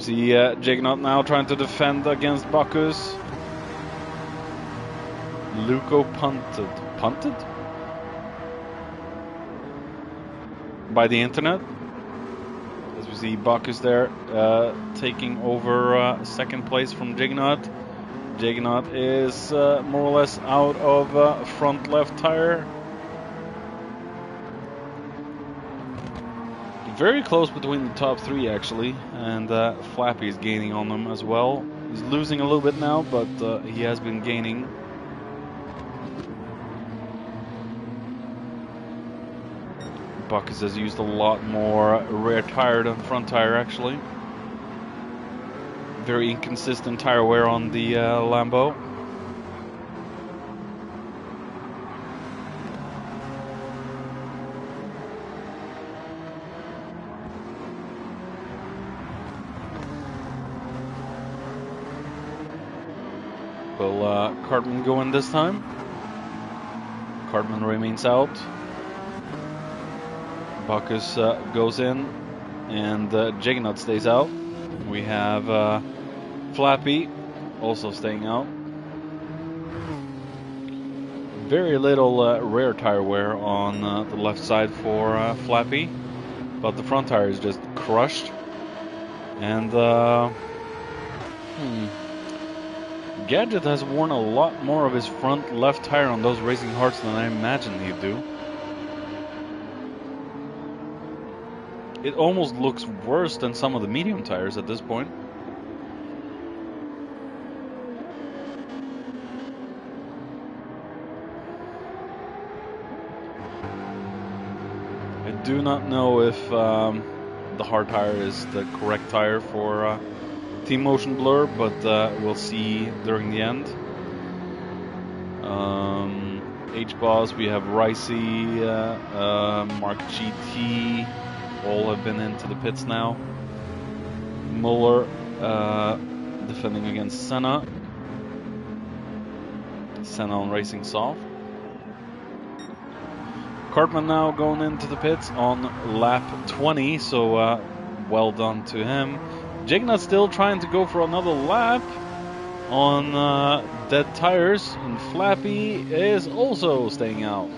We see Jignaut now trying to defend against Bacchus. Luco punted. Punted? By the internet. As we see Bacchus there taking over second place from Jignaut. Jignaut is more or less out of front left tire. Very close between the top three actually, and Flappy is gaining on them as well. He's losing a little bit now, but he has been gaining. Bacchus has used a lot more rear tire than front tire actually. Very inconsistent tire wear on the Lambo. Will Cartman go in this time? Cartman remains out. Bacchus goes in, and Jignaut stays out. We have Flappy also staying out. Very little rear tire wear on the left side for Flappy, but the front tire is just crushed. And Gadget has worn a lot more of his front left tire on those Racing Hearts than I imagined he'd do. It almost looks worse than some of the medium tires at this point. I do not know if the hard tire is the correct tire for Team Motion Blur, but we'll see during the end. H-Boss, we have Ricey, Mark GT, all have been into the pits now. Muller defending against Senna. Senna on Racing Soft. Cartman now going into the pits on lap 20, so well done to him. Jignaut still trying to go for another lap on dead tires, and Flappy is also staying out.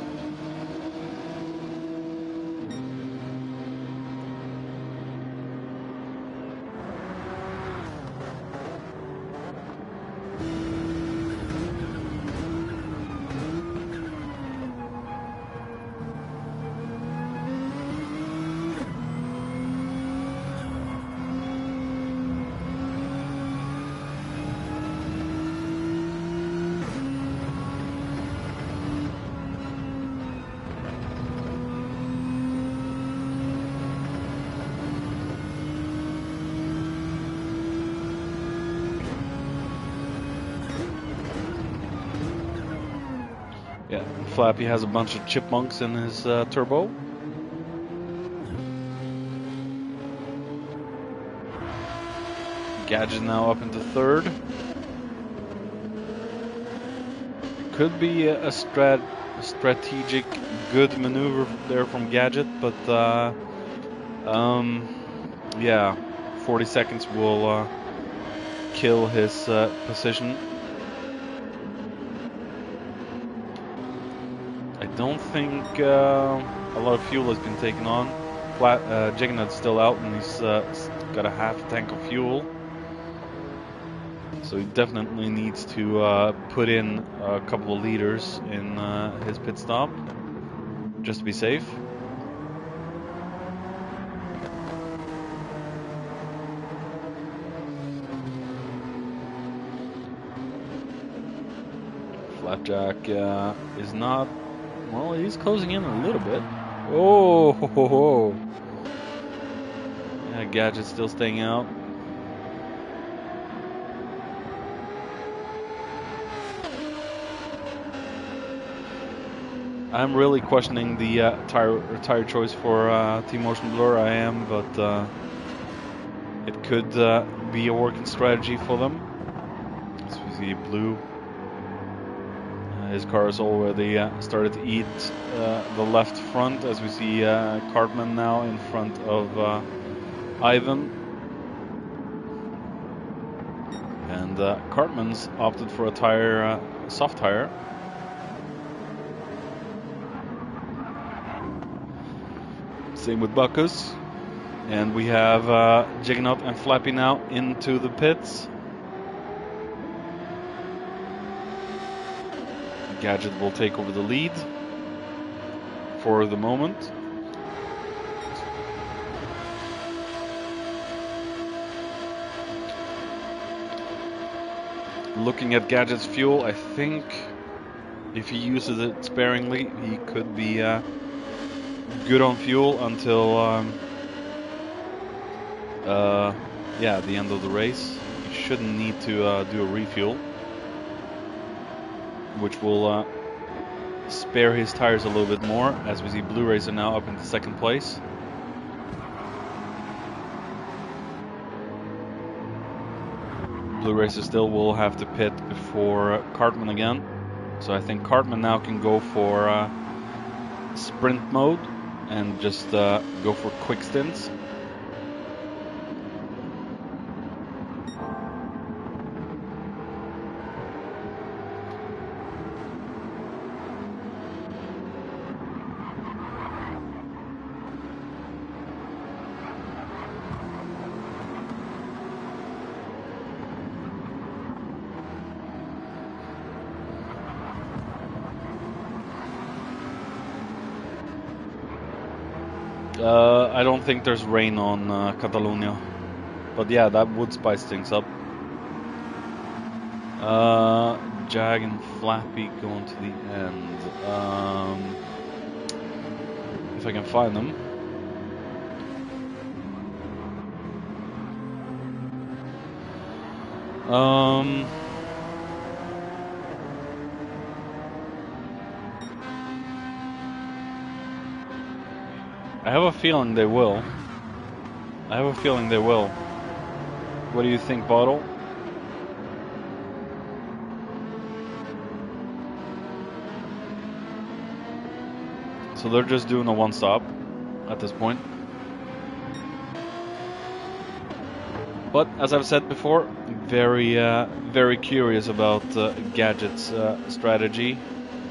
Yeah, Flappy has a bunch of chipmunks in his turbo. Gadget now up into third. Could be a strategic good maneuver there from Gadget, but yeah, 40 seconds will kill his position. I don't think a lot of fuel has been taken on. Jignaut's still out, and he's got a half tank of fuel. So he definitely needs to put in a couple of liters in his pit stop, just to be safe. Flapjack is not... Well, he's closing in a little bit. Oh, ho, ho, ho. Yeah, Gadget's still staying out. I'm really questioning the tire choice for Team Motion Blur. I am, but it could be a working strategy for them. So we see Blue. His car is already started to eat the left front, as we see Cartman now in front of Ivan. and Cartman's opted for a tire, soft tire. Same with Bacchus. And we have Juggernaut and Flappy now into the pits. Gadget will take over the lead for the moment. Looking at Gadget's fuel, I think if he uses it sparingly, he could be good on fuel until the end of the race. He shouldn't need to do a refuel, which will spare his tires a little bit more, as we see Blue Racer now up into second place. Blue Racer still will have to pit before Cartman again, so I think Cartman now can go for sprint mode and just go for quick stints. I don't think there's rain on Catalonia, but yeah, that would spice things up. Jag and Flappy going to the end. If I can find them. I have a feeling they will. What do you think, Bottle? So they're just doing a one-stop at this point. But as I've said before, very curious about Gadget's strategy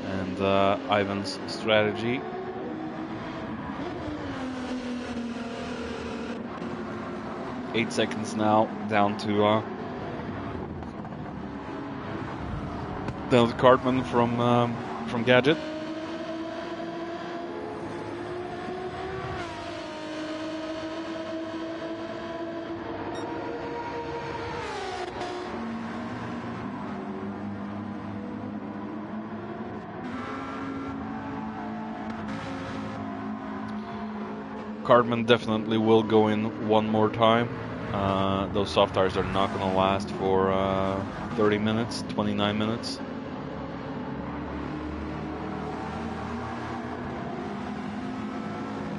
and Ivan's strategy. Eight seconds now down to Cartman from Gadget. Cartman definitely will go in one more time. Those soft tires are not going to last for 30 minutes, 29 minutes.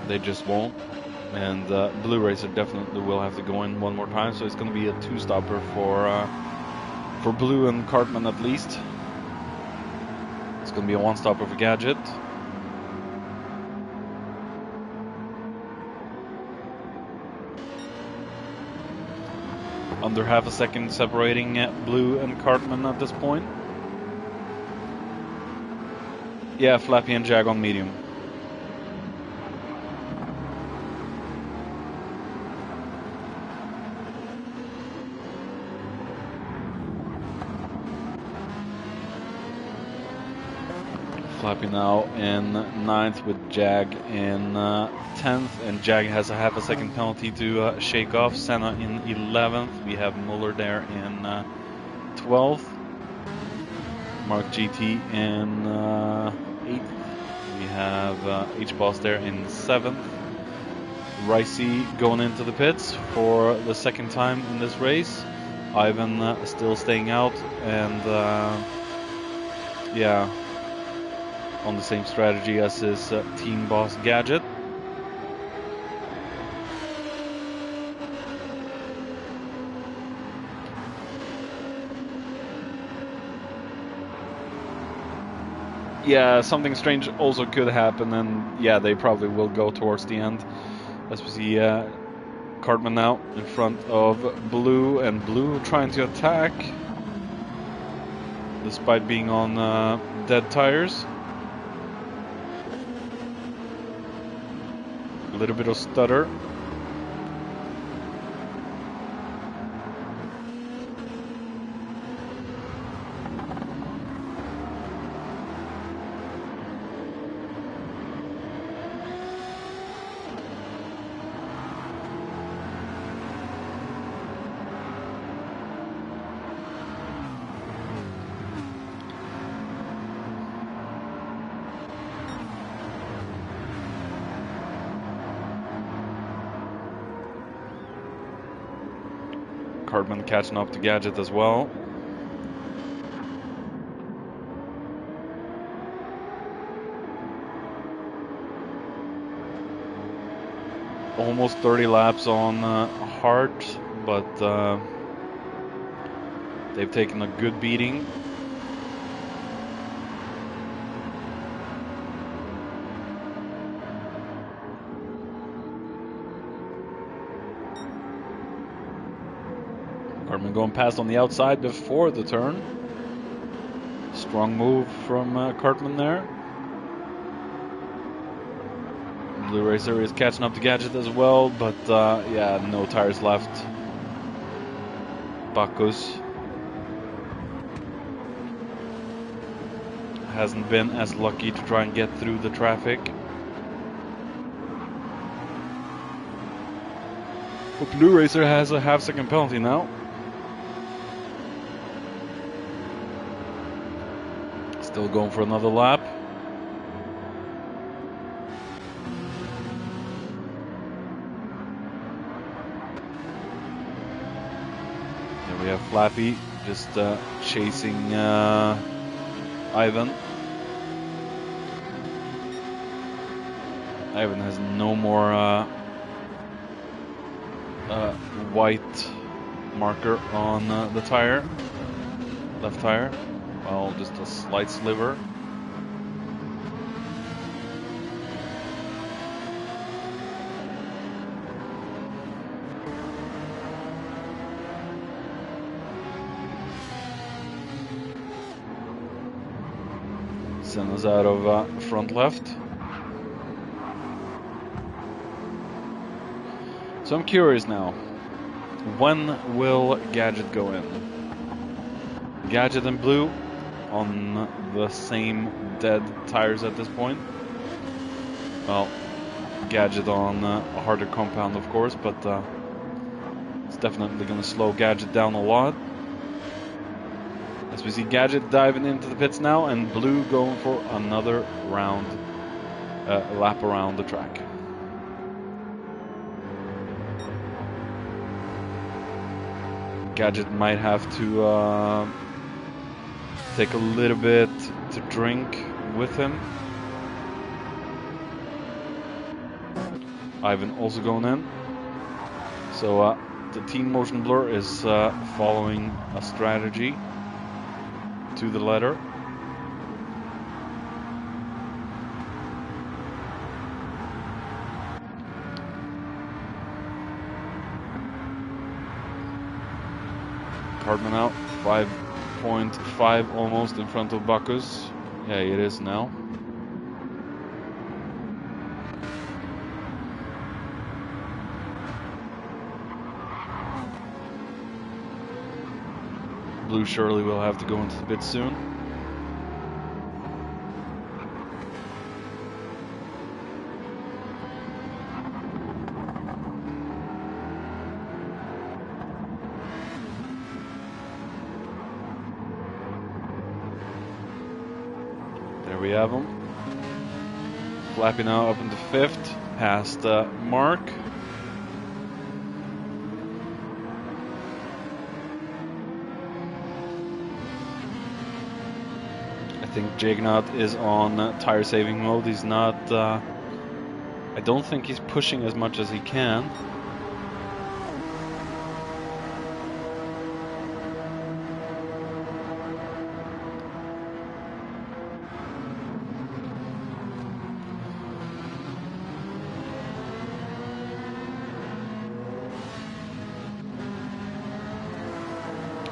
They just won't. And Blue Racer definitely will have to go in one more time, so it's going to be a two-stopper for Blue and Cartman at least. It's going to be a one-stopper for Gadget. Under half a second separating Blue and Cartman at this point. Yeah, Flappy and Jag on medium. Flappy now in 9th with Jag in 10th, and Jag has a half a second penalty to shake off. Senna in 11th. We have Muller there in 12th. Mark GT in 8th. We have H-Boss there in 7th. Ricey going into the pits for the second time in this race. Ivan still staying out, and yeah, on the same strategy as his team boss Gadget. Yeah, something strange also could happen, and yeah, they probably will go towards the end. As we see Cartman now in front of Blue, and Blue trying to attack. despite being on dead tires. A little bit of stutter. Cartman catching up to Gadget as well. Almost 30 laps on Hart, but they've taken a good beating. Cartman going past on the outside before the turn. Strong move from Cartman there. Blue Racer is catching up to Gadget as well, but yeah, no tires left. Bacchus hasn't been as lucky to try and get through the traffic. But Blue Racer has a half-second penalty now. Still going for another lap. There we have Flappy just chasing Ivan. Ivan has no more white marker on the tire, left tire. Well, just a slight sliver. Senna's out of front left. So I'm curious now, when will Gadget go in? Gadget and Blue on the same dead tires at this point. Well, Gadget on a harder compound, of course, but it's definitely going to slow Gadget down a lot. As we see Gadget diving into the pits now, and Blue going for another round, lap around the track. Gadget might have to take a little bit to drink with him. Ivan also going in. So the team motion blur is following a strategy to the letter. Cartman out, 5.5 almost in front of Bacchus. Yeah, it is now. Blue surely will have to go into the pit soon. There we have him. Flappy now up into fifth, past Mark. I think Jagnot is on tire saving mode. He's not, I don't think he's pushing as much as he can.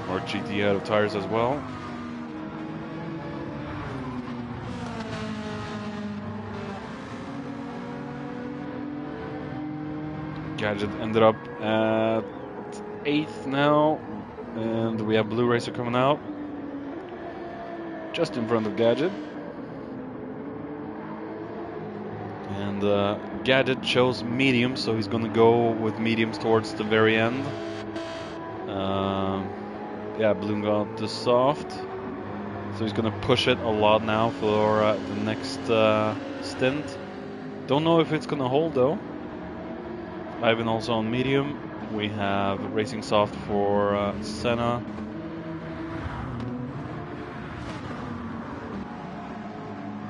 Or GT out of tires as well. Gadget ended up at 8th now, and we have Blue Racer coming out just in front of Gadget. And Gadget chose medium, so he's gonna go with mediums towards the very end. Yeah, Bloom got the soft, so he's gonna push it a lot now for the next stint. Don't know if it's gonna hold though. Ivan also on medium. We have racing soft for Senna.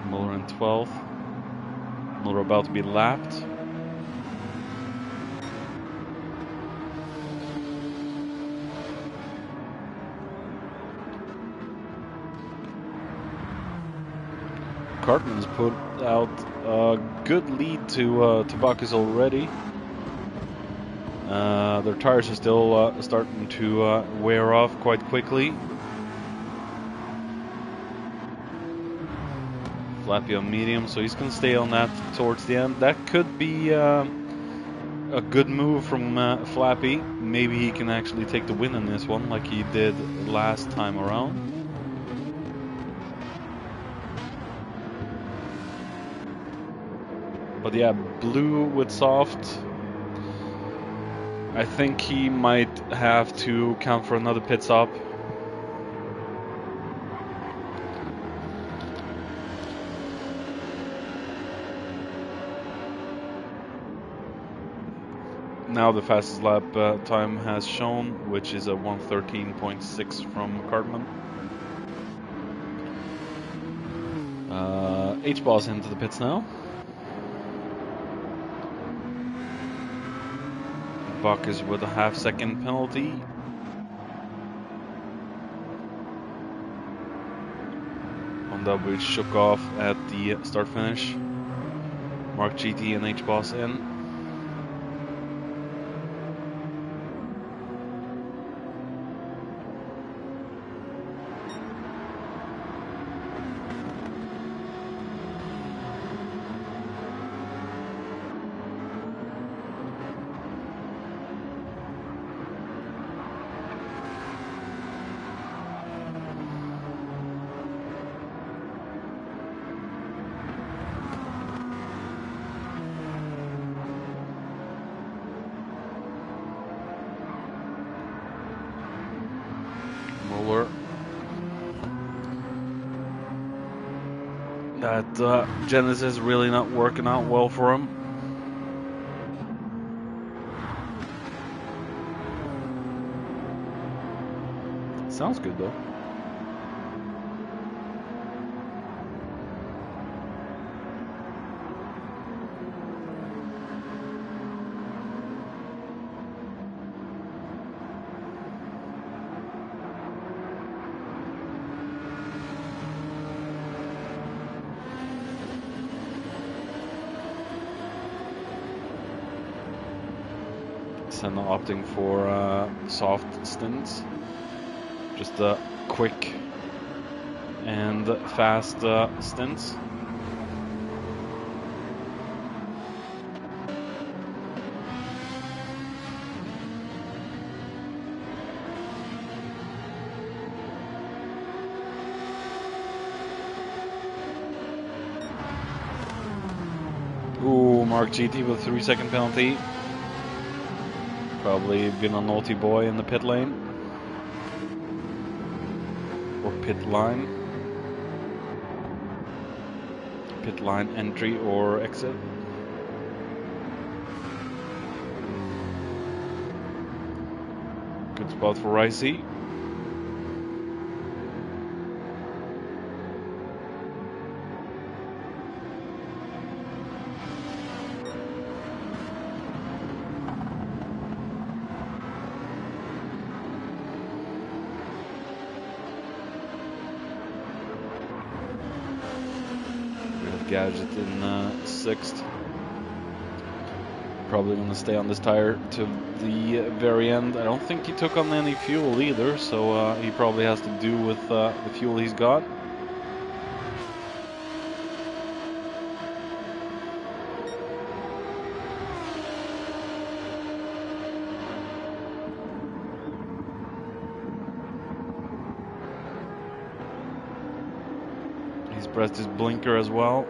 Muller in 12th. Muller about to be lapped. Cartman's put out a good lead to Bacchus already. Their tires are still starting to wear off quite quickly. Flappy on medium, so he's going to stay on that towards the end. That could be a good move from Flappy. Maybe he can actually take the win in this one like he did last time around. But yeah, Blue with soft. I think he might have to count for another pit stop. Now the fastest lap time has shown, which is a 1:13.6 from Cartman. H-Boss into the pits now. Buck is with a half-second penalty. Honda we shook off at the start-finish. Mark GT and H-Boss in. Muller. That Genesis really not working out well for him. Sounds good though. Senna opting for soft stints. Just quick and fast stints. Ooh, Mark GT with a 3-second penalty. Probably been a naughty boy in the pit lane. Or pit line. Pit line entry or exit. Good spot for Ricey. Gadget in 6th. Probably going to stay on this tire to the very end. I don't think he took on any fuel either, so he probably has to do with the fuel he's got. He's pressed his blinker as well.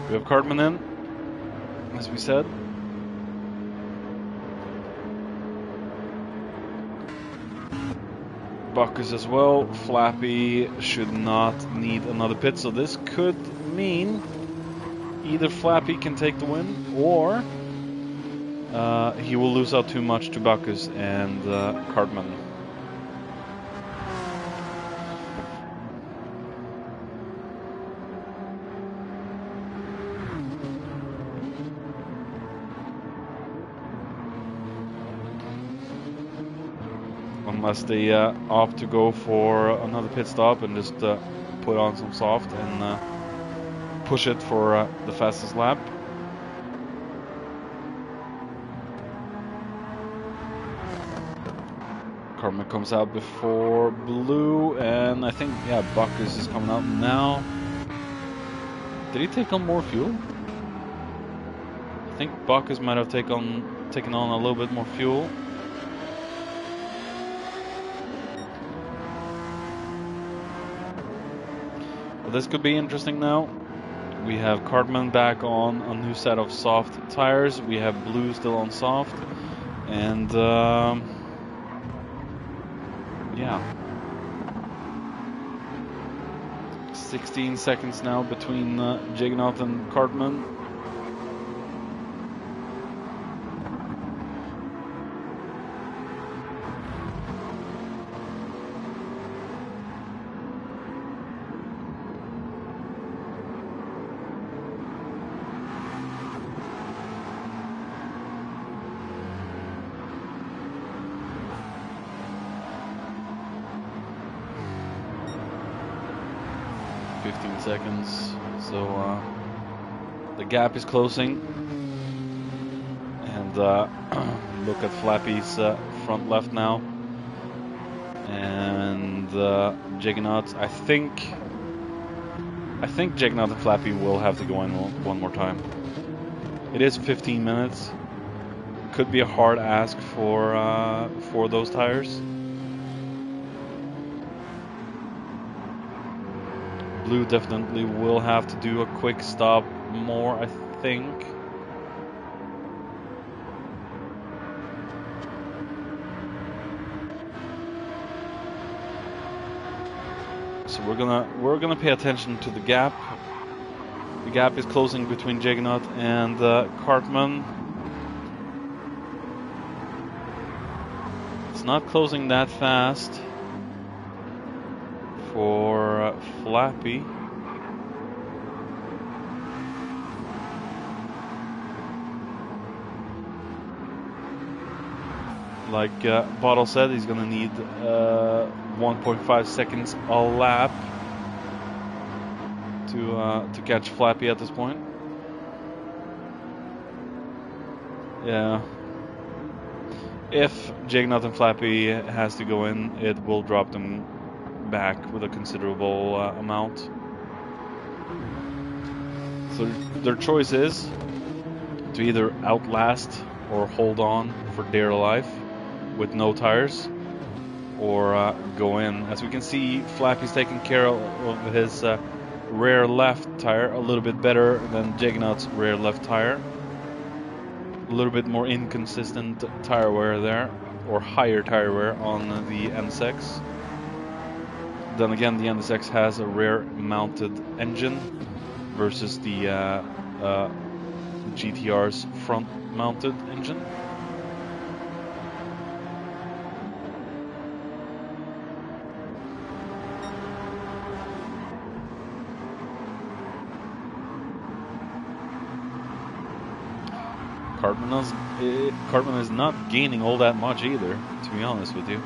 We have Cartman in, as we said. Bacchus as well. Flappy should not need another pit, so this could mean either Flappy can take the win, or he will lose out too much to Bacchus and Cartman. Unless they opt to go for another pit stop and just put on some soft and push it for the fastest lap. Cartman comes out before Blue, and I think, yeah, Bacchus is coming out now. Did he take on more fuel? I think Bacchus might have taken on a little bit more fuel. This could be interesting now. We have Cartman back on a new set of soft tires. We have Blue still on soft. And yeah. 16 seconds now between Jaggernaut and Cartman. Seconds, so the gap is closing, and look at Flappy's front left now, and Jaggernaut. I think Jaggernaut and Flappy will have to go in one more time. It is 15 minutes. Could be a hard ask for those tires. Blue definitely will have to do a quick stop more, I think. So we're gonna pay attention to the gap. The gap is closing between Jaggernaut and Cartman. It's not closing that fast for Flappy. Like Bottle said, he's gonna need 1.5 seconds a lap to catch Flappy at this point. Yeah. If Jaggernaut and Flappy has to go in, it will drop them back with a considerable amount. So their choice is to either outlast or hold on for dear life with no tires, or go in. As we can see, Flappy's taking care of his rear left tire a little bit better than Jaggernaut's rear left tire. A little bit more inconsistent tire wear there, or higher tire wear on the NSX. Then again, the NSX has a rear-mounted engine versus the GTR's front-mounted engine. Cartman is not gaining all that much either, to be honest with you.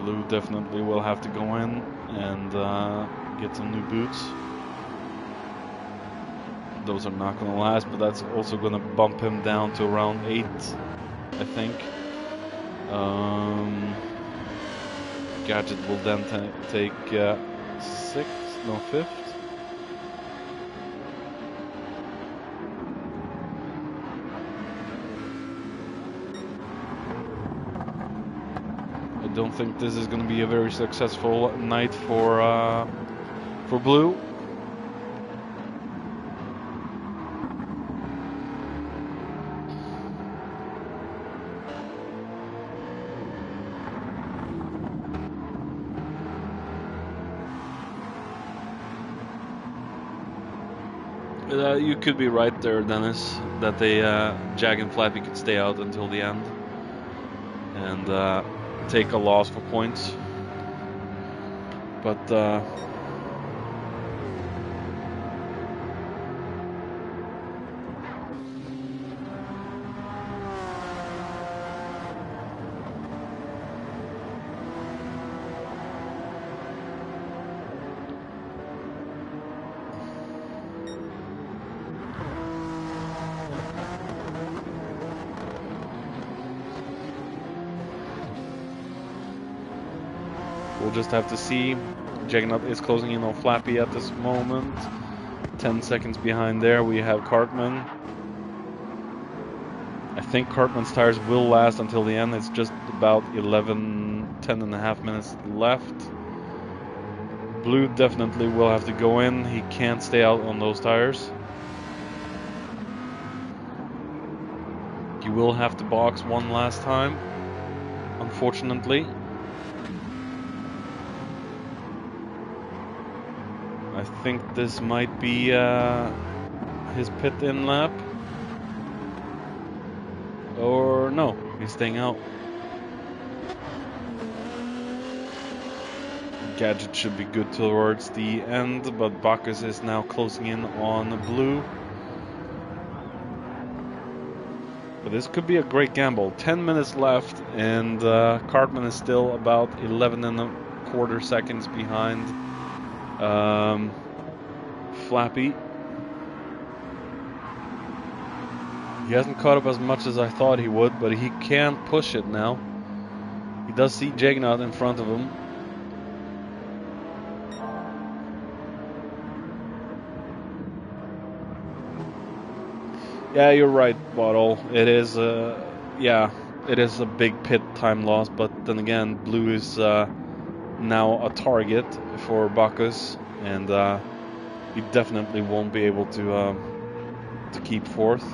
Blue definitely will have to go in and get some new boots. those are not going to last, but that's also going to bump him down to around 8, I think. Gadget will then take 6th, no 5th. I don't think this is going to be a very successful night for Blue. You could be right there, Dennis, that they Jag and Flappy could stay out until the end and take a loss for points. But we'll just have to see. Juggernaut is closing in on Flappy at this moment. 10 seconds behind there, we have Cartman. I think Cartman's tires will last until the end. It's just about 10 and a half minutes left. Blue definitely will have to go in. He can't stay out on those tires. He will have to box one last time, unfortunately. I think this might be his pit-in lap. Or no, he's staying out. Gadget should be good towards the end, but Bacchus is now closing in on Blue. But this could be a great gamble. 10 minutes left, and Cartman is still about 11.25 seconds behind Flappy. He hasn't caught up as much as I thought he would, but he can push it now. He does see Juggernaut in front of him. Yeah, you're right, Bottle. It is it is a big pit time loss, but then again, Blue is now a target for Bacchus, and he definitely won't be able to keep 4th.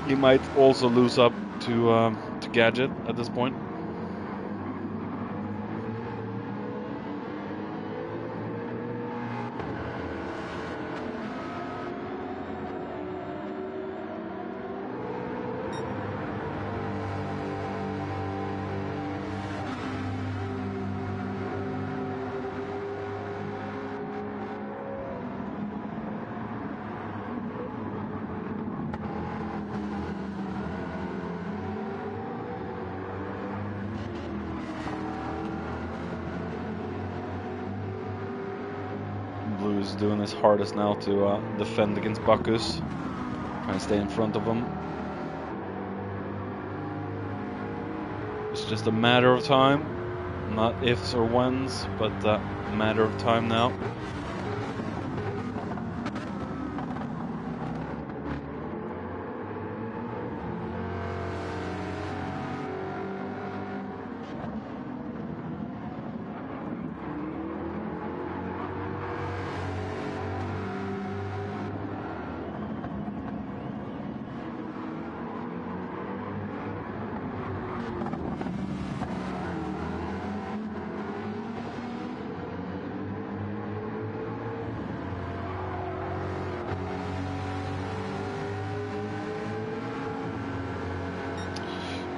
He might also lose up to Gadget at this point. Blue is doing his hardest now to defend against Bacchus, trying to stay in front of him. It's just a matter of time, not ifs or whens, but a matter of time now.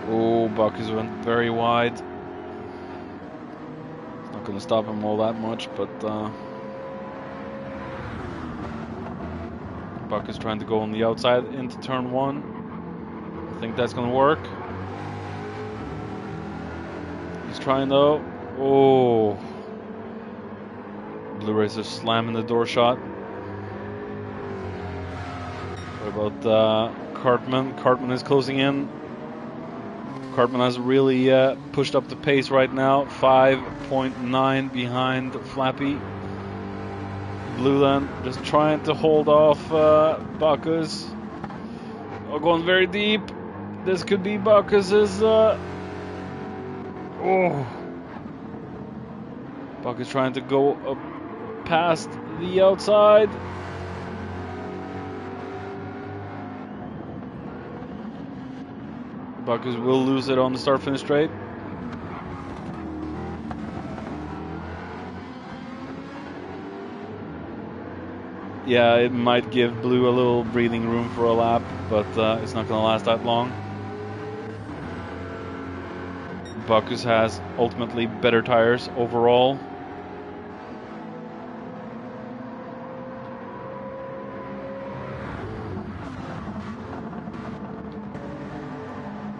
Oh, Bacchus went very wide. It's not going to stop him all that much, but Bacchus trying to go on the outside into turn 1. I think that's going to work. He's trying though. Oh. Blue Racer slamming the door shot. What about Cartman? Cartman is closing in. Cartman has really pushed up the pace right now. 5.9 behind Flappy. Blue then just trying to hold off Bacchus. Oh, going very deep. This could be Bacchus's. Bacchus trying to go up past the outside. Bacchus will lose it on the start-finish straight. Yeah, it might give Blue a little breathing room for a lap, but it's not going to last that long. Bacchus has ultimately better tires overall.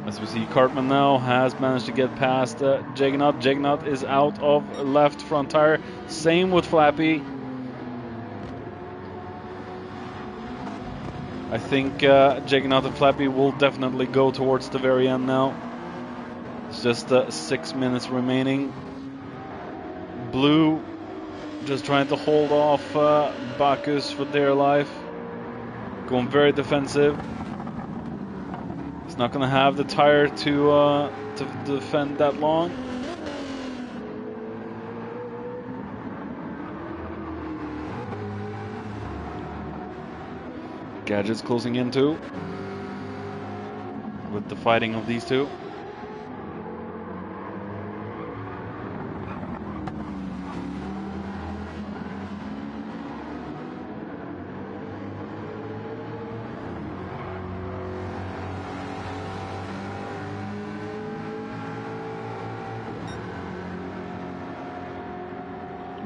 As we see, Cartman now has managed to get past Jaggernaut. Jaggernaut is out of left front tire. Same with Flappy. I think Jaggernaut and Flappy will definitely go towards the very end now. It's just 6 minutes remaining. Blue just trying to hold off Bacchus for dear life. Going very defensive. He's not going to have the tire to defend that long. Gadget's closing in too, with the fighting of these two.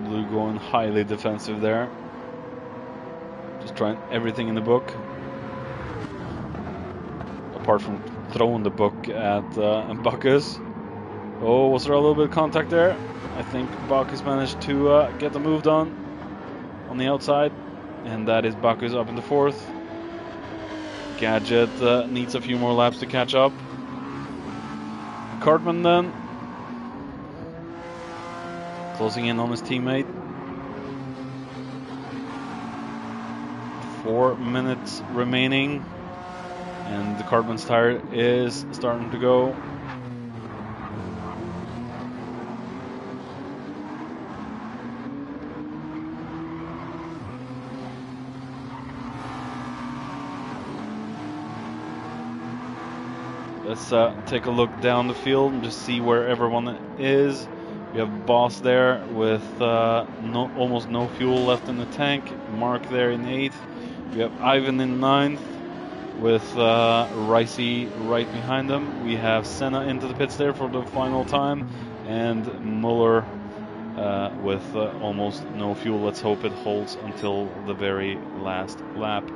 Blue going highly defensive there. Just trying everything in the book. Apart from throwing the book at Bacchus. Oh, was there a little bit of contact there? I think Bacchus managed to get the move done on the outside. And that is Bacchus up in the fourth. Gadget needs a few more laps to catch up. Cartman then. Closing in on his teammate. 4 minutes remaining. And the Cartman's tire is starting to go. Let's take a look down the field and just see where everyone is. We have Boss there with almost no fuel left in the tank. Mark there in 8th. We have Ivan in 9th with Ricey right behind them. We have Senna into the pits there for the final time. And Muller with almost no fuel. Let's hope it holds until the very last lap.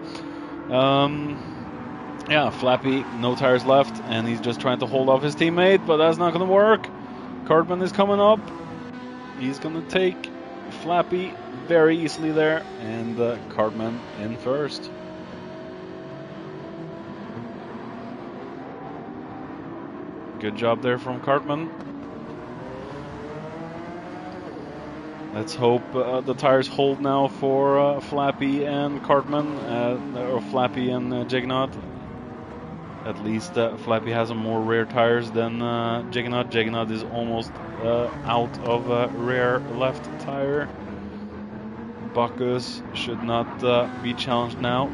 Yeah, Flappy, no tires left, and he's just trying to hold off his teammate, but that's not going to work. Cartman is coming up. He's going to take Flappy very easily there, and Cartman in first. Good job there from Cartman. Let's hope the tires hold now for Flappy and Cartman, or Flappy and Jaggernaut. At least Flappy has some more rear tires than Jaggernaut. Jaggernaut is almost out of rear left tire. Bacchus should not be challenged now.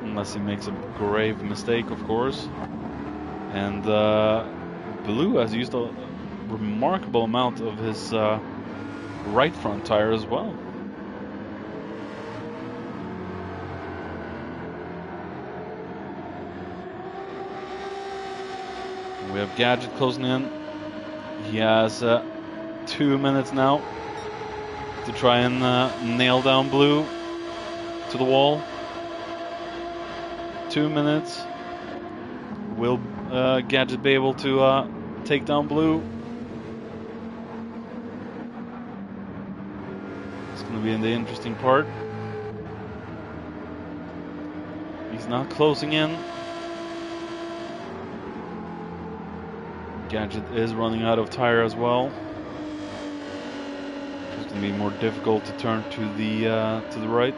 Unless he makes a grave mistake, of course. And Blue has used a remarkable amount of his right front tire as well. We have Gadget closing in. He has 2 minutes now to try and nail down Blue to the wall. 2 minutes. Will Gadget be able to take down Blue? It's going to be in the interesting part. He's not closing in. Gadget is running out of tire as well. It's going to be more difficult to turn to the right.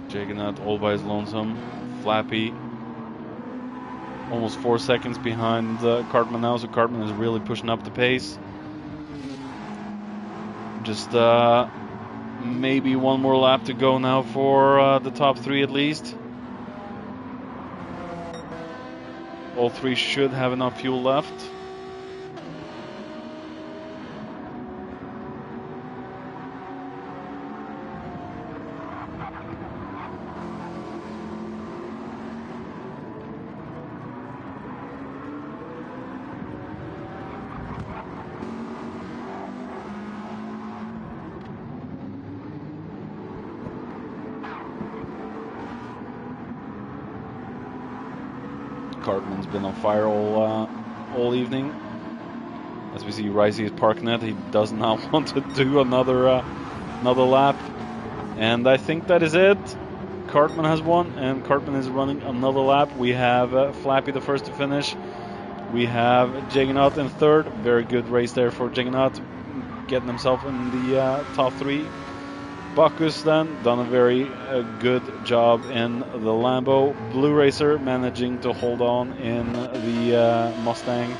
Juggernaut all by his lonesome. Flappy almost 4 seconds behind Cartman now, so Cartman is really pushing up the pace. Just maybe one more lap to go now for the top 3 at least. All 3 should have enough fuel left. Cartman's been on fire all evening. As we see, Ricey is parking it. He does not want to do another lap, and I think that is it. Cartman has won, and Cartman is running another lap. We have Flappy the first to finish. We have Juggernaut in third. Very good race there for Juggernaut, getting himself in the top 3. Bacchus then done a very good job in the Lambo. Blue Racer managing to hold on in the Mustang.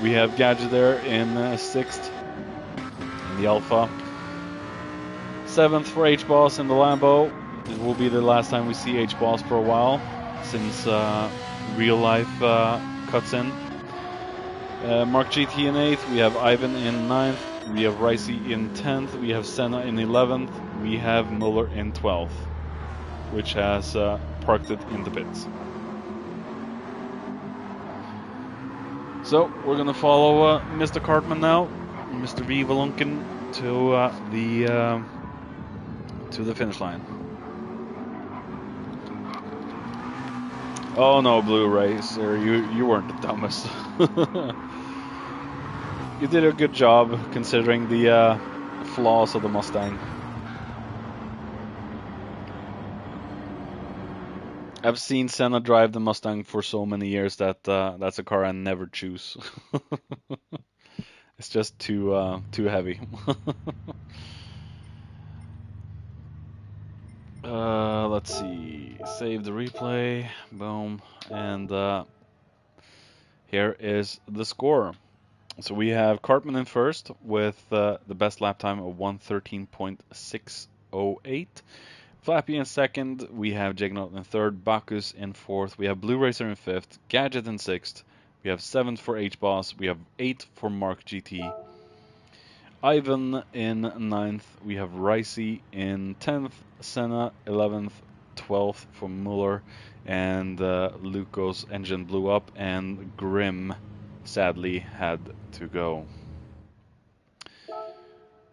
We have Gadget there in 6th in the Alpha. 7th for H-Boss in the Lambo. It will be the last time we see H-Boss for a while, since real life cuts in. Mark GT in 8th. We have Ivan in 9th. We have Ricey in 10th. We have Senna in 11th. We have Muller in 12th, which has parked it in the pits. So we're gonna follow Mr. Cartman now, Mr. V. Valunkin, to the finish line. Oh no, Blue Racer, you weren't the dumbest. You did a good job considering the flaws of the Mustang. I've seen Senna drive the Mustang for so many years that that's a car I never choose. It's just too heavy. Let's see. Save the replay. Boom. And here is the score. So we have Cartman in first with the best lap time of 1:13.608. Flappy in second. We have Juggernaut in third. Bacchus in fourth. We have Blue Racer in fifth. Gadget in sixth. We have 7th for H-Boss. We have 8th for Mark GT. Ivan in 9th. We have Ricey in 10th. Senna 11th. 12th for Muller. And Luco's engine blew up, and Grim sadly had to go.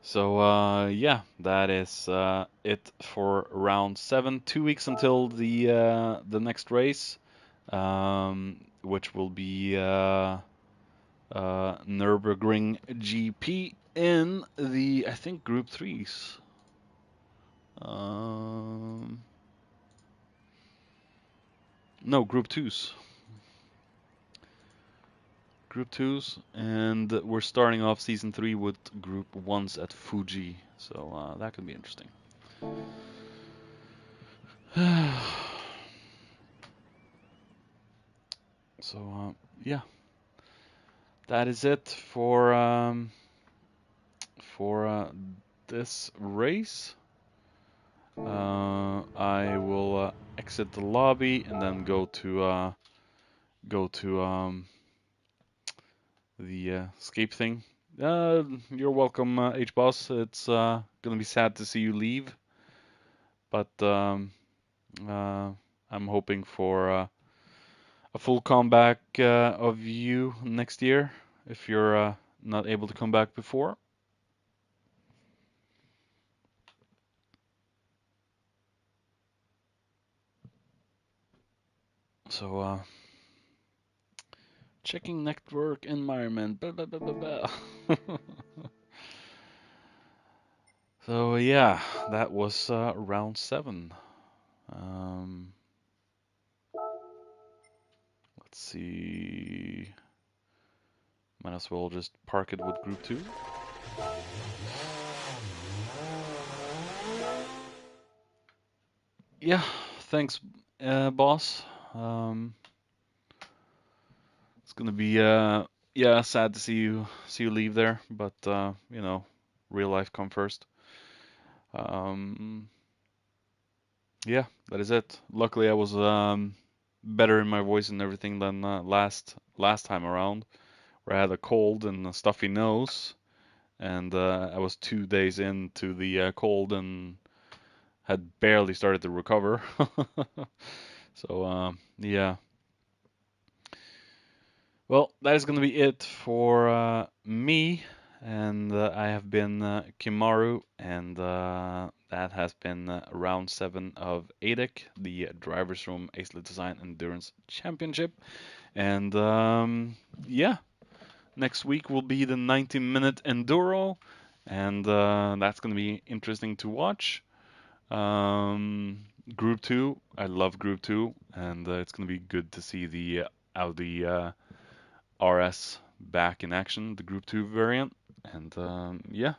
So yeah, that is it for round 7. 2 weeks until the next race, which will be Nürburgring GP in the, I think, Group 3s. No, Group 2s. Group 2s, and we're starting off Season 3 with Group 1s at Fuji, so that could be interesting. So, yeah, that is it for this race. I will exit the lobby and then go to the escape thing. You're welcome, H-Boss. It's gonna be sad to see you leave, but I'm hoping for a full comeback of you next year if you're not able to come back before. So, checking network environment. Blah, blah, blah, blah, blah. So yeah, that was round 7. Let's see. Might as well just park it with Group 2. Yeah, thanks, boss. It's gonna be yeah, sad to see you leave there, but you know, real life come first. Yeah, that is it. Luckily, I was better in my voice and everything than last time around, where I had a cold and a stuffy nose, and I was 2 days into the cold and had barely started to recover. So yeah. Well, that is going to be it for me, and I have been Kimaru, and that has been round 7 of Adec, the Drivers Room Acelith Design Endurance Championship. And yeah, next week will be the 90-minute Enduro, and that's going to be interesting to watch. Group 2, I love Group 2, and it's going to be good to see the Audi RS back in action, the Group 2 variant. And yeah,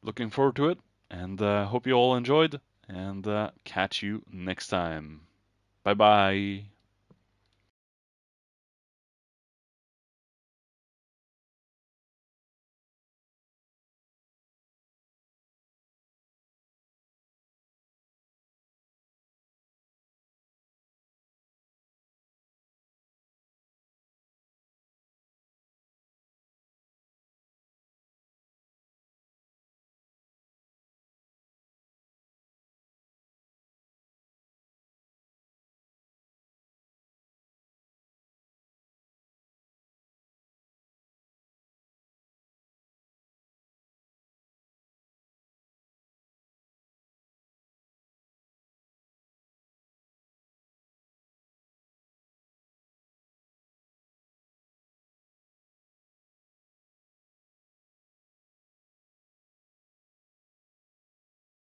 looking forward to it. And hope you all enjoyed. And catch you next time. Bye bye.